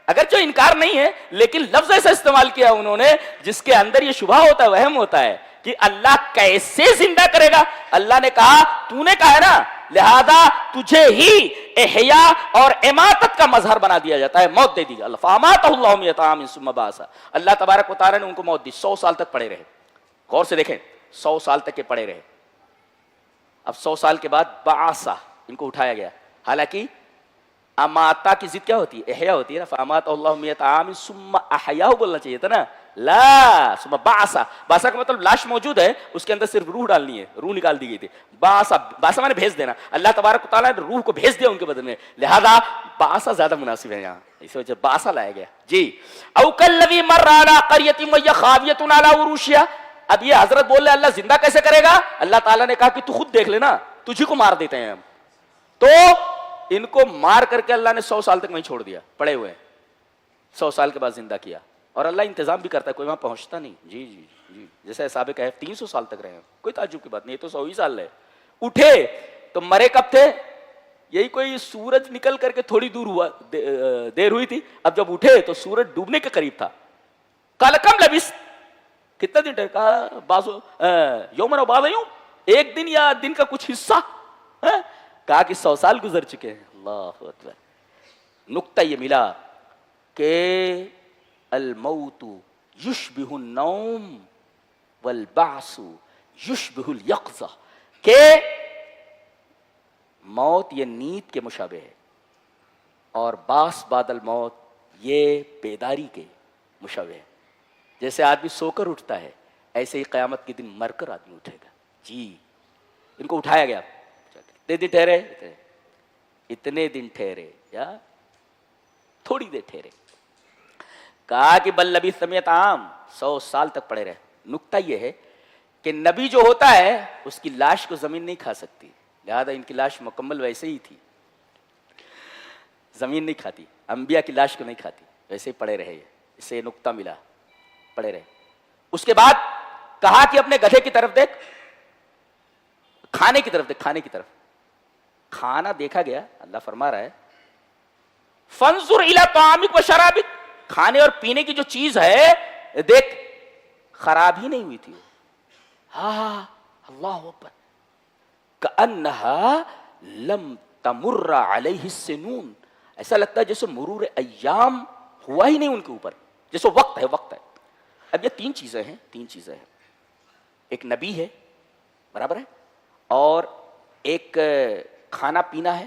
اگرچہ انکار نہیں ہے، لیکن لفظ ایسا استعمال کیا انہوں نے جس کے اندر یہ شبہ ہوتا ہے، وہم ہوتا ہے کہ اللہ کیسے زندہ کرے گا؟ اللہ نے کہا تو نے کہا ہے نا، لہذا تجھے ہی احیا اور اماتت کا مظہر بنا دیا جاتا ہے، موت دے دی اللہ فاماتہ اللہ مئۃ عام ثم بعثہ، اللہ تبارک و تعالیٰ نے ان کو موت دی، 100 سال تک پڑے رہے. غور سے دیکھیں 100 سال تک کے پڑے رہے. اب 100 سال کے بعد بعثہ ان کو اٹھایا گیا. حالانکہ اماتا کی ضد کیا ہوتی ہے؟ احیا ہوتی ہے نا. فاماتہ اللہ مئۃ عام ثم احیاہ بولنا چاہیے تھا نا، لا ثم بعثہ. بعثہ کا مطلب لاش موجود ہے، اس کے اندر صرف روح ڈالنی ہے، روح نکال دی گئی تھی. بعثہ مانے بھیج دینا. اللہ تبارک و تعالیٰ نے روح کو بھیج دیا ان کے بدن میں، لہذا بعثہ زیادہ مناسب ہے یہاں، اس وجہ بعثہ لایا گیا. جی او کالذی مر علی قریۃ وہی خاویۃ علی عروشہا. اب یہ حضرت بول رہے اللہ زندہ کیسے کرے گا؟ اللہ تعالیٰ نے کہا کہ تو خود دیکھ لینا، تجھی کو مار دیتے ہیں ہم. تو ان کو مار کر کے اللہ نے 100 سال تک وہیں چھوڑ دیا پڑے ہوئے. 100 سال کے بعد زندہ کیا. اور اللہ انتظام بھی کرتا ہے، کوئی وہاں پہنچتا نہیں. جی جی جی جیسے صحابہ کہف 300 سال تک رہے ہیں، کوئی تعجب کی بات نہیں، یہ تو 100 ہی سال رہے. اٹھے تو مرے کب تھے؟ یہی کوئی سورج نکل کر کے تھوڑی دور ہوا دیر ہوئی تھی. اب جب اٹھے تو سورج ڈوبنے کے قریب تھا. قال کم لبثت، کتنا دن ٹھہرے؟ کہا بازو یومن و بعض یوم، ایک دن یا دن کا کچھ حصہ. کہا کہ 100 سال گزر چکے ہیں. اللہ اکبر. نقطہ یہ ملا کہ الموت یشبہ النوم والبعث یشبہ الیقظہ، کہ موت یہ نیند کے مشابہ ہے اور بعث بعد الموت یہ بیداری کے مشابہ ہے. جیسے آدمی سو کر اٹھتا ہے ایسے ہی قیامت کے دن مر کر آدمی اٹھے گا. جی ان کو اٹھایا گیا. کتنے دن ٹھہرے؟ اتنے دن ٹھہرے یا تھوڑی دیر ٹھہرے. کہا کہ بل لبثت مئۃ عام، 100 سال تک پڑے رہے. نکتہ یہ ہے کہ نبی جو ہوتا ہے اس کی لاش کو زمین نہیں کھا سکتی، لہذا ان کی لاش مکمل ویسے ہی تھی، زمین نہیں کھاتی. انبیاء کی لاش کو نہیں کھاتی، ویسے ہی پڑے رہے. اس سے نکتہ ملا، پڑے رہے. اس کے بعد کہا کہ اپنے گدھے کی طرف دیکھ، کھانے کی طرف دیکھ، کھانے کی طرف. کھانا دیکھا گیا. اللہ فرما رہا ہے فانظر الی طعامک و شرابک، کھانے اور پینے کی جو چیز ہے دیکھ خراب ہی نہیں ہوئی تھی. ہاں اللہ اکبر. کأنہا لم تمر علیہ السنون، ایسا لگتا ہے جیسے مرور ایام ہوا ہی نہیں ان کے اوپر، جیسے وقت ہے وقت ہے. اب یہ تین چیزیں ہیں. ایک نبی ہے برابر ہے، اور ایک کھانا پینا ہے،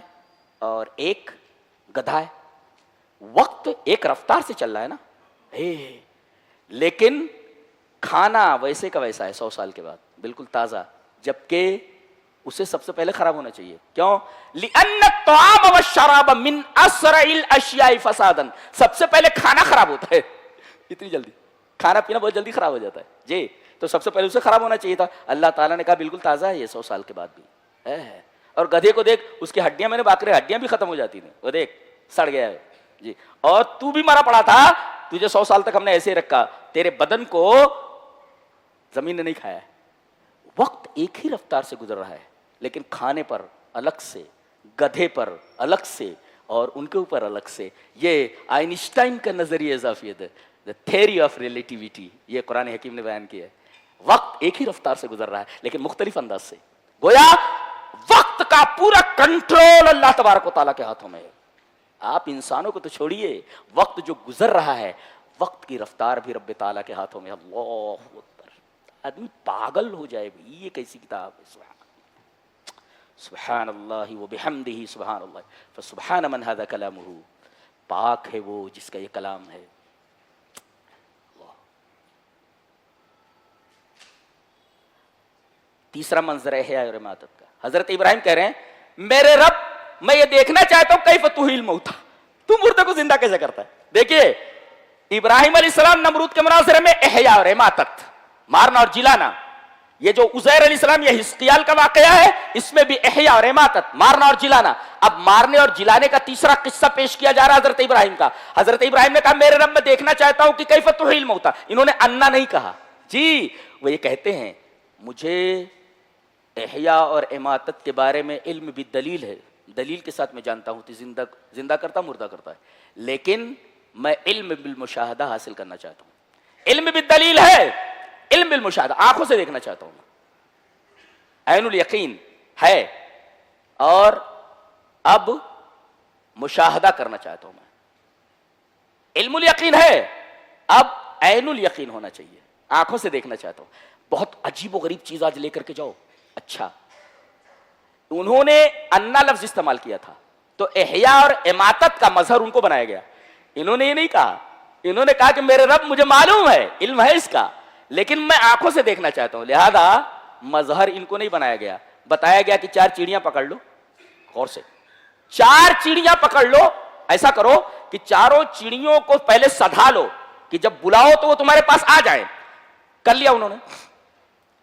اور ایک گدھا ہے. وقت ایک رفتار سے چل رہا ہے نا، لیکن کھانا ویسے کا ویسا ہے 100 سال کے بعد بالکل تازہ، جبکہ اسے سب سے پہلے خراب ہونا چاہیے. کیوں؟ لِأَنَّ الطَّعَامَ وَالشَّرَابَ مِنْ أَسْرَعِ الْأَشْيَاءِ فَسَادًا. سب سے پہلے کھانا خراب ہوتا ہے، اتنی جلدی کھانا پینا بہت جلدی خراب ہو جاتا ہے. جی تو سب سے پہلے اسے خراب ہونا چاہیے تھا. اللہ تعالیٰ نے کہا بالکل تازہ ہے یہ 100 سال کے بعد بھی ہے. اور گدھے کو دیکھ، اس کی ہڈیاں میں نے باقی ہڈیاں بھی ختم ہو جاتی تھیں، وہ دیکھ سڑ گیا ہے. جی اور تو بھی مرا پڑا تھا، تجھے 100 سال تک ہم نے ایسے رکھا، تیرے بدن کو زمین نے نہیں کھایا ہے. وقت ایک ہی رفتار سے گزر رہا ہے، لیکن کھانے پر الگ سے، گدھے پر الگ سے، اور ان کے اوپر الگ سے. یہ آئنسٹائن کا نظریہ اضافیت ہے، the theory of relativity. یہ قرآن حکیم نے بیان کیا ہے. وقت ایک ہی رفتار سے گزر رہا ہے لیکن مختلف انداز سے. گویا وقت کا پورا کنٹرول اللہ تبارک و تعالیٰ کے ہاتھوں میں ہے. آپ انسانوں کو تو چھوڑیے، وقت جو گزر رہا ہے وقت کی رفتار بھی رب تعالیٰ کے ہاتھوں میں. اللہ اکبر. آدمی پاگل ہو جائے بھائی، یہ کیسی کتاب ہے. سبحان اللہ وبحمدہ سبحان اللہ فسبحان من ھذا کلامہ. پاک ہے وہ جس کا یہ کلام ہے. تیسرا منظر ہے احیاء اور اماتت کا. حضرت ابراہیم کہہ رہے ہیں میرے رب میں یہ دیکھنا چاہتا ہوں کیف تحیی الموتیٰ، تو مردے کو زندہ کیسے کرتا ہے. دیکھیے ابراہیم علیہ السلام نمرود کے مناظرے میں احیاء اور اماتت، مارنا اور جلانا. یہ جو عزیر علیہ السلام یہ حزقیال کا واقعہ ہے، اس میں بھی احیاء اور اماتت، مارنا اور جلانا. اب مارنے اور جلانے کا تیسرا قصہ پیش کیا جا رہا ہے حضرت ابراہیم کا. حضرت ابراہیم نے کہا میرے رب میں دیکھنا چاہتا ہوں کہ کیف تحیی الموتیٰ. انہوں نے انا نہیں کہا. جی وہ یہ کہتے ہیں مجھے احیاء اور اماتت کے بارے میں علم بھی دلیل ہے، دلیل کے ساتھ میں جانتا ہوں کہ زندہ کرتا مردہ کرتا ہے، لیکن میں علم بالمشاہدہ حاصل کرنا چاہتا ہوں. علم بھی دلیل ہے علم بالمشاہدہ، آنکھوں سے دیکھنا چاہتا ہوں میں، عین الیقین ہے، اور اب مشاہدہ کرنا چاہتا ہوں میں۔ علم الیقین ہے، اب عین الیقین ہونا چاہیے، آنکھوں سے دیکھنا چاہتا ہوں۔ بہت عجیب و غریب چیز آج لے کر کے جاؤ۔ اچھا، انہوں نے انا لفظ استعمال کیا تھا، تو احیاء اور اماتت کا مظہر ان کو بنایا گیا۔ انہوں نے یہ نہیں کہا، انہوں نے کہا کہ میرے رب مجھے معلوم ہے، علم ہے اس کا، لیکن میں آنکھوں سے دیکھنا چاہتا ہوں، لہذا مظہر ان کو نہیں بنایا گیا، بتایا گیا کہ 4 چڑیاں پکڑ لو، غور سے 4 چڑیاں پکڑ لو، ایسا کرو کہ چاروں چڑیوں کو پہلے سدھا لو کہ جب بلاؤ تو وہ تمہارے پاس آ جائیں۔ کر لیا انہوں نے،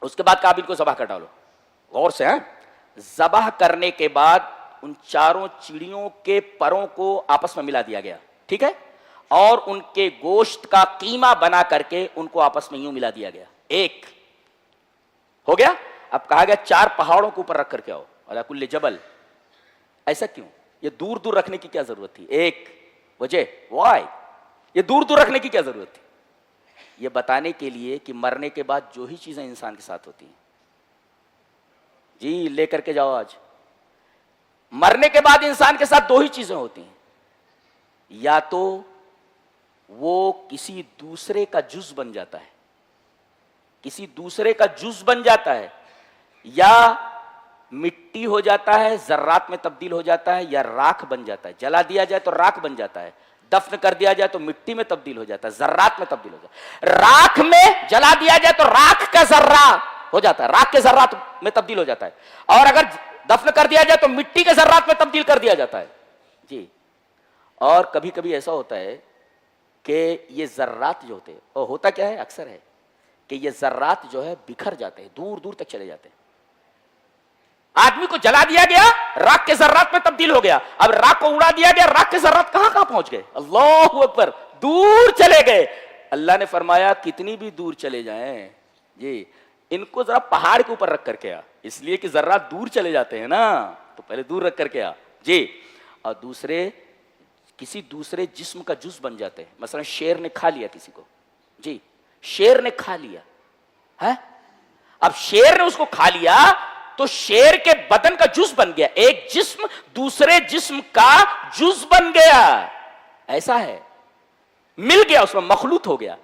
اس کے بعد قابل کو ذبح کر ڈالو، غور سے، ذبح کرنے کے بعد ان چاروں چڑیوں کے پروں کو آپس میں ملا دیا گیا، ٹھیک ہے، اور ان کے گوشت کا قیمہ بنا کر کے ان کو آپس میں یوں ملا دیا گیا، ایک ہو گیا۔ اب کہا گیا 4 پہاڑوں کے اوپر رکھ کر کے آؤ، علی کل جبل۔ ایسا کیوں؟ یہ دور دور رکھنے کی کیا ضرورت تھی؟ ایک وجہ، وائی، یہ دور دور رکھنے کی کیا ضرورت تھی؟ یہ بتانے کے لیے کہ مرنے کے بعد جو ہی چیزیں انسان کے ساتھ ہوتی ہیں، جی لے کر کے جاؤ آج، مرنے کے بعد انسان کے ساتھ 2 ہی چیزیں ہوتی ہیں، یا تو وہ کسی دوسرے کا جز بن جاتا ہے، کسی دوسرے کا جز بن جاتا ہے، یا مٹی ہو جاتا ہے، ذرات میں تبدیل ہو جاتا ہے، یا راکھ بن جاتا ہے، جلا دیا جائے تو راکھ بن جاتا ہے، دفن کر دیا جائے تو مٹی میں تبدیل ہو جاتا ہے، ذرات میں تبدیل ہو جاتا ہے، راکھ میں جلا دیا جائے تو راکھ کا ذرہ ہو جاتا ہے، راکھ کے ذرات میں تبدیل ہو جاتا ہے، اور اگر دفن کر دیا جائے تو مٹی کے ذرات میں تبدیل کر دیا جاتا ہے، جی۔ اور کبھی کبھی ایسا ہوتا ہے کہ یہ ذرات جو ہوتے ہیں، اور ہوتا کیا ہے اکثر ہے کہ یہ ذرات جو ہے بکھر جاتے ہیں، دور دور تک چلے جاتے ہیں۔ آدمی کو جلا دیا گیا، راکھ کے ذرات میں تبدیل ہو گیا، اب راکھ کو اڑا دیا گیا، راکھ کے ذرات کہاں کہاں پہنچ گئے، اللہ اکبر، دور چلے گئے۔ اللہ نے فرمایا کتنی بھی دور چلے جائیں، جی ان کو ذرا پہاڑ کے اوپر رکھ کر کے آ، اس لیے کہ ذرات دور چلے جاتے ہیں نا، تو پہلے دور رکھ کر کے آ، جی۔ اور دوسرے کسی دوسرے جسم کا جز بن جاتے ہیں، مثلا شیر نے کھا لیا کسی کو، جی شیر نے کھا لیا ہے، اب شیر نے اس کو کھا لیا تو شیر کے بدن کا جز بن گیا، ایک جسم دوسرے جسم کا جز بن گیا، ایسا ہے، مل گیا اس میں، مخلوط ہو گیا۔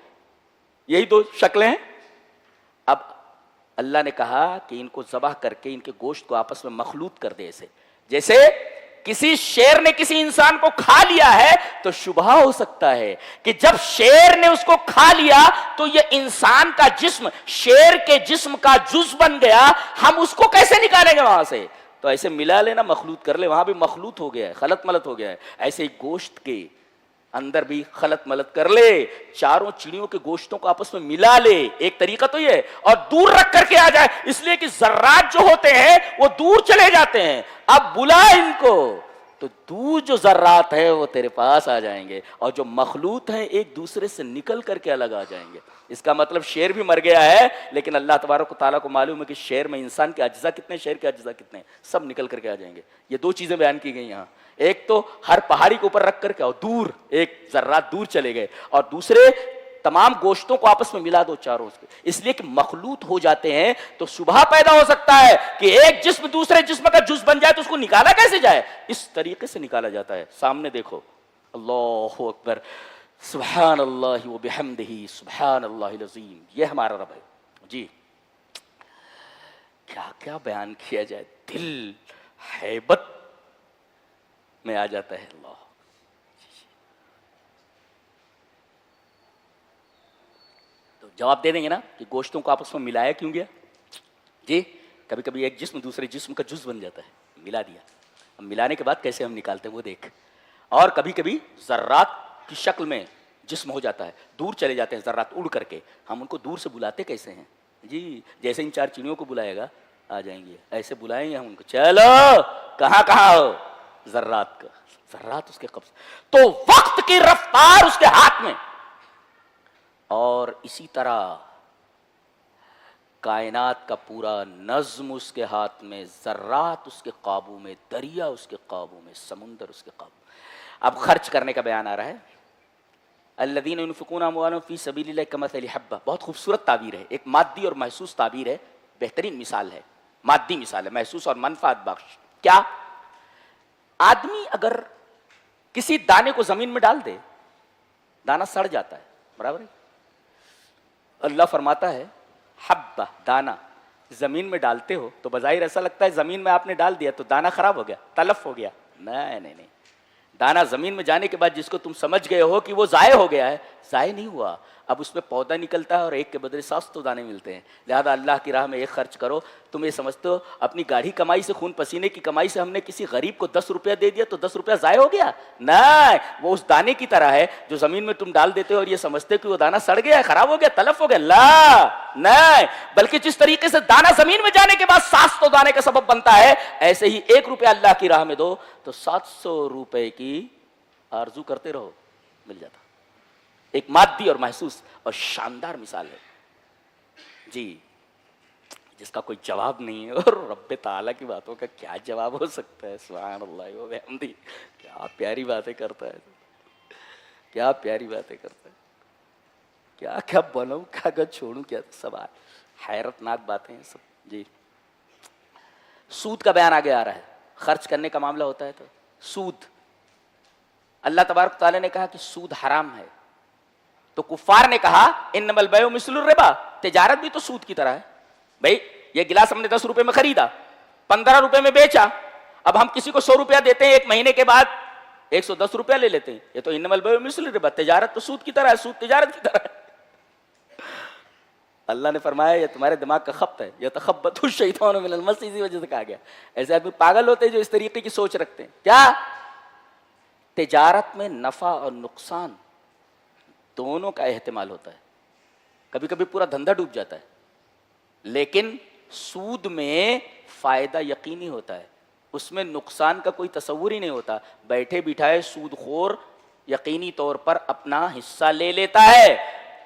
یہی 2 شکلیں ہیں۔ اب اللہ نے کہا کہ ان کو ذبح کر کے ان کے گوشت کو آپس میں مخلوط کر دے، ایسے جیسے کسی شیر نے کسی انسان کو کھا لیا ہے تو شبہ ہو سکتا ہے کہ جب شیر نے اس کو کھا لیا تو یہ انسان کا جسم شیر کے جسم کا جز بن گیا، ہم اس کو کیسے نکالیں گے وہاں سے؟ تو ایسے ملا لینا، مخلوط کر لے، وہاں بھی مخلوط ہو گیا ہے، خلط ملط ہو گیا ہے، ایسے ہی گوشت کے اندر بھی خلط ملط کر لے، چاروں چڑیوں کے گوشتوں کو آپس میں ملا لے، ایک طریقہ تو یہ، اور دور رکھ کر کے آ جائے، اس لیے کہ ذرات جو ہوتے ہیں وہ دور چلے جاتے ہیں، اب بلا ان کو تو دور جو ذرات ہیں وہ تیرے پاس آ جائیں گے، اور جو مخلوط ہیں ایک دوسرے سے نکل کر کے الگ آ جائیں گے۔ اس کا مطلب شیر بھی مر گیا ہے، لیکن اللہ تبارک و تعالیٰ کو معلوم ہے کہ شیر میں انسان کے اجزاء کتنے، شیر کے اجزاء کتنے، سب نکل کر کے آ جائیں گے۔ یہ 2 چیزیں بیان کی گئی یہاں، ایک تو ہر پہاڑی کے اوپر رکھ کر کے، اور دور ایک ذرات دور چلے گئے، اور دوسرے تمام گوشتوں کو آپس میں ملا دو چاروں سے، اس لیے کہ مخلوط ہو جاتے ہیں تو شبہ پیدا ہو سکتا ہے کہ ایک جسم دوسرے جسم کا جز بن جائے تو اس کو نکالا کیسے جائے؟ اس طریقے سے نکالا جاتا ہے۔ سامنے دیکھو، اللہ اکبر، سبحان اللہ و بحمدہ، سبحان اللہ العظیم، یہ ہمارا رب ہے جی۔ کیا کیا بیان کیا جائے، دل ہیبت میں آ جاتا ہے۔ اللہ تو جواب دے دیں گے نا کہ گوشتوں کو آپس میں ملایا کیوں گیا؟ جی کبھی کبھی ایک جسم دوسرے جسم کا جز بن جاتا ہے، ملا دیا، اب ملانے کے بعد کیسے ہم نکالتے ہیں وہ دیکھ۔ اور کبھی کبھی ذرات کی شکل میں جسم ہو جاتا ہے، دور چلے جاتے ہیں ذرات اڑ کر کے، ہم ان کو دور سے بلاتے کیسے ہیں؟ جی جیسے ان 4 چڑیوں کو بلائے گا آ جائیں گے، ایسے بلائیں گے ہم ان کو، چلو کہاں کہاں ہو، ذرات کا، ذرات اس کے قبض، تو وقت کی رفتار اس کے ہاتھ میں، اور اسی طرح کائنات کا پورا نظم اس کے ہاتھ میں، ذرات اس کے قابو میں، دریا اس کے قابو میں، سمندر اس کے قابو میں۔ اب خرچ کرنے کا بیان آ رہا ہے، الذین ينفقون اموالهم فی سبیل اللہ کمثل حبہ، بہت خوبصورت تعبیر ہے، ایک مادی اور محسوس تعبیر ہے، بہترین مثال ہے، مادی مثال ہے، محسوس اور منفعت بخش. کیا؟ آدمی اگر کسی دانے کو زمین میں ڈال دے، دانا سڑ جاتا ہے، برابر ہے؟ اللہ فرماتا ہے حبہ، دانا زمین میں ڈالتے ہو تو بظاہر ایسا لگتا ہے زمین میں آپ نے ڈال دیا تو دانا خراب ہو گیا، تلف ہو گیا. نہیں، دانا زمین میں جانے کے بعد جس کو تم سمجھ گئے ہو کہ وہ ضائع ہو گیا ہے، ضائع نہیں ہوا، اب اس میں پودا نکلتا ہے اور ایک کے بدلے 700 دانے ملتے ہیں. لہذا اللہ کی راہ میں ایک خرچ کرو. تم یہ سمجھتے ہو اپنی گاڑھی کمائی سے، خون پسینے کی کمائی سے ہم نے کسی غریب کو 10 روپیہ دے دیا تو 10 روپیہ ضائع ہو گیا؟ نہیں، وہ اس دانے کی طرح ہے جو زمین میں تم ڈال دیتے ہو اور یہ سمجھتے ہو کہ وہ دانا سڑ گیا ہے، خراب ہو گیا، تلف ہو گیا. لا، نہیں، بلکہ جس طریقے سے دانا زمین میں جانے کے بعد 700 دانے کا سبب بنتا ہے، ایسے ہی 1 روپیہ اللہ کی راہ میں دو تو 700 روپے کی آرزو کرتے رہو، مل جاتا. ایک مادی اور محسوس اور شاندار مثال ہے جی، جس کا کوئی جواب نہیں ہے. اور رب تعالیٰ کی باتوں کا کیا جواب ہو سکتا ہے؟ سبحان اللہ و بحمدہ، کیا پیاری باتیں کرتا ہے، کیا پیاری باتیں کرتا ہے. کیا بنوں، کیا چھوڑوں، کیا سوال، حیرت ناک باتیں ہیں سب جی. سود کا بیان آگے آ رہا ہے. خرچ کرنے کا معاملہ ہوتا ہے تو سود، اللہ تبارک تعالیٰ نے کہا کہ سود حرام ہے، تو کفار نے کہا انما البیع مثل الربا، تجارت بھی تو سود کی طرح ہے. بھائی یہ گلاس ہم نے 10 روپے میں خریدا، 15 روپے میں بیچا، اب ہم کسی کو 100 روپیہ دیتے ہیں، 1 مہینے کے بعد 110 روپیہ لے لیتے ہیں. یہ تو انما البیع مثل الربا، تجارت تو سود کی طرح ہے، سود تجارت کی طرح ہے. اللہ نے فرمایا یہ تمہارے دماغ کا خبط ہے، یہ تخبط الشیطان من المس، اسی وجہ سے کہا گیا. ایسے آدمی پاگل ہوتے ہیں جو اس طریقے کی سوچ رکھتے ہیں. کیا تجارت میں نفع اور نقصان دونوں کا احتمال ہوتا ہے، کبھی کبھی پورا دھندا ڈوب جاتا ہے، لیکن سود میں فائدہ یقینی ہوتا ہے، اس میں نقصان کا کوئی تصور ہی نہیں ہوتا. بیٹھے بٹھائے سود خور یقینی طور پر اپنا حصہ لے لیتا ہے.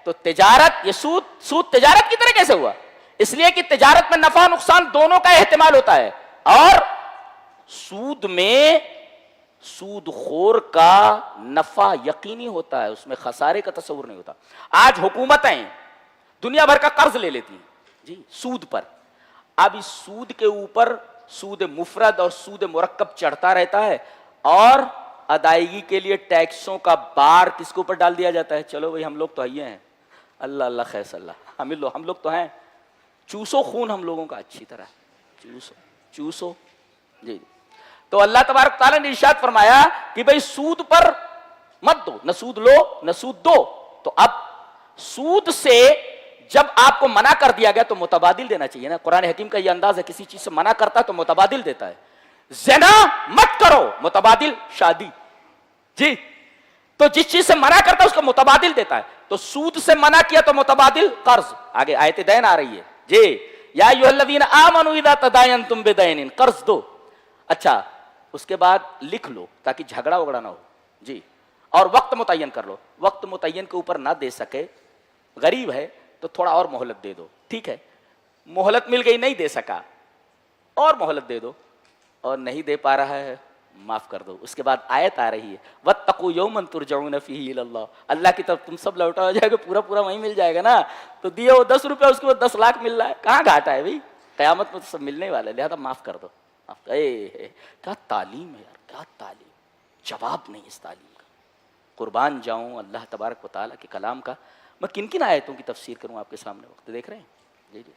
تو تجارت، یہ سود تجارت کی طرح کیسے ہوا؟ اس لیے کہ تجارت میں نفع نقصان دونوں کا احتمال ہوتا ہے، اور سود میں سود خور کا نفع یقینی ہوتا ہے، اس میں خسارے کا تصور نہیں ہوتا. آج حکومتیں دنیا بھر کا قرض لے لیتی ہیں جی سود پر. اب اس سود کے اوپر سود مفرد اور سود مرکب چڑھتا رہتا ہے، اور ادائیگی کے لیے ٹیکسوں کا بار کس کے اوپر ڈال دیا جاتا ہے؟ چلو بھائی ہم لوگ تو آئیے ہیں، اللہ اللہ خیس اللہ، ہم لوگ تو ہیں، چوسو خون ہم لوگوں کا اچھی طرح، چوسو جی. تو اللہ تبارک تعالیٰ نے ارشاد فرمایا کہ بھئی سود پر مت دو، نہ سود لو نہ سود دو. تو اب سود سے جب آپ کو منع کر دیا گیا تو متبادل دینا چاہیے نا. قرآن حکیم کا یہ انداز ہے، کسی چیز سے منع کرتا ہے تو متبادل دیتا ہے. زنا مت کرو، متبادل شادی جی. تو جس چیز سے منع کرتا ہے اس کو متبادل دیتا ہے. تو سود سے منع کیا تو متبادل قرض. آگے آیت دین آ رہی ہے جی، یا ایھا الذین آمنوا اذا تداینتم بدین، قرض دو. اچھا اس کے بعد لکھ لو تاکہ جھگڑا وگڑا نہ ہو جی، اور وقت متعین کر لو. وقت متعین کے اوپر نہ دے سکے، غریب ہے تو تھوڑا اور مہلت دے دو، ٹھیک ہے. مہلت مل گئی، نہیں دے سکا، اور مہلت دے دو، اور نہیں دے پا رہا ہے معاف کر دو. اس کے بعد آیت آ رہی ہے واتقوا یوما ترجعون فیہ الی اللہ، اللہ کی طرف تم سب لوٹا ہو جائے گا، پورا وہیں مل جائے گا نا. تو دیے وہ 10 روپیہ، اس کے بعد 10 لاکھ مل رہا ہے، کہاں گھاٹا ہے بھائی؟ قیامت میں تو سب ملنے والا ہے، لہذا معاف کر دو. کیا تعلیم ہے یار، کیا تعلیم، جواب نہیں اس تعلیم کا. قربان جاؤں اللہ تبارک و تعالیٰ کے کلام کا. میں کن کن آیتوں کی تفسیر کروں آپ کے سامنے، وقت دیکھ رہے ہیں جی.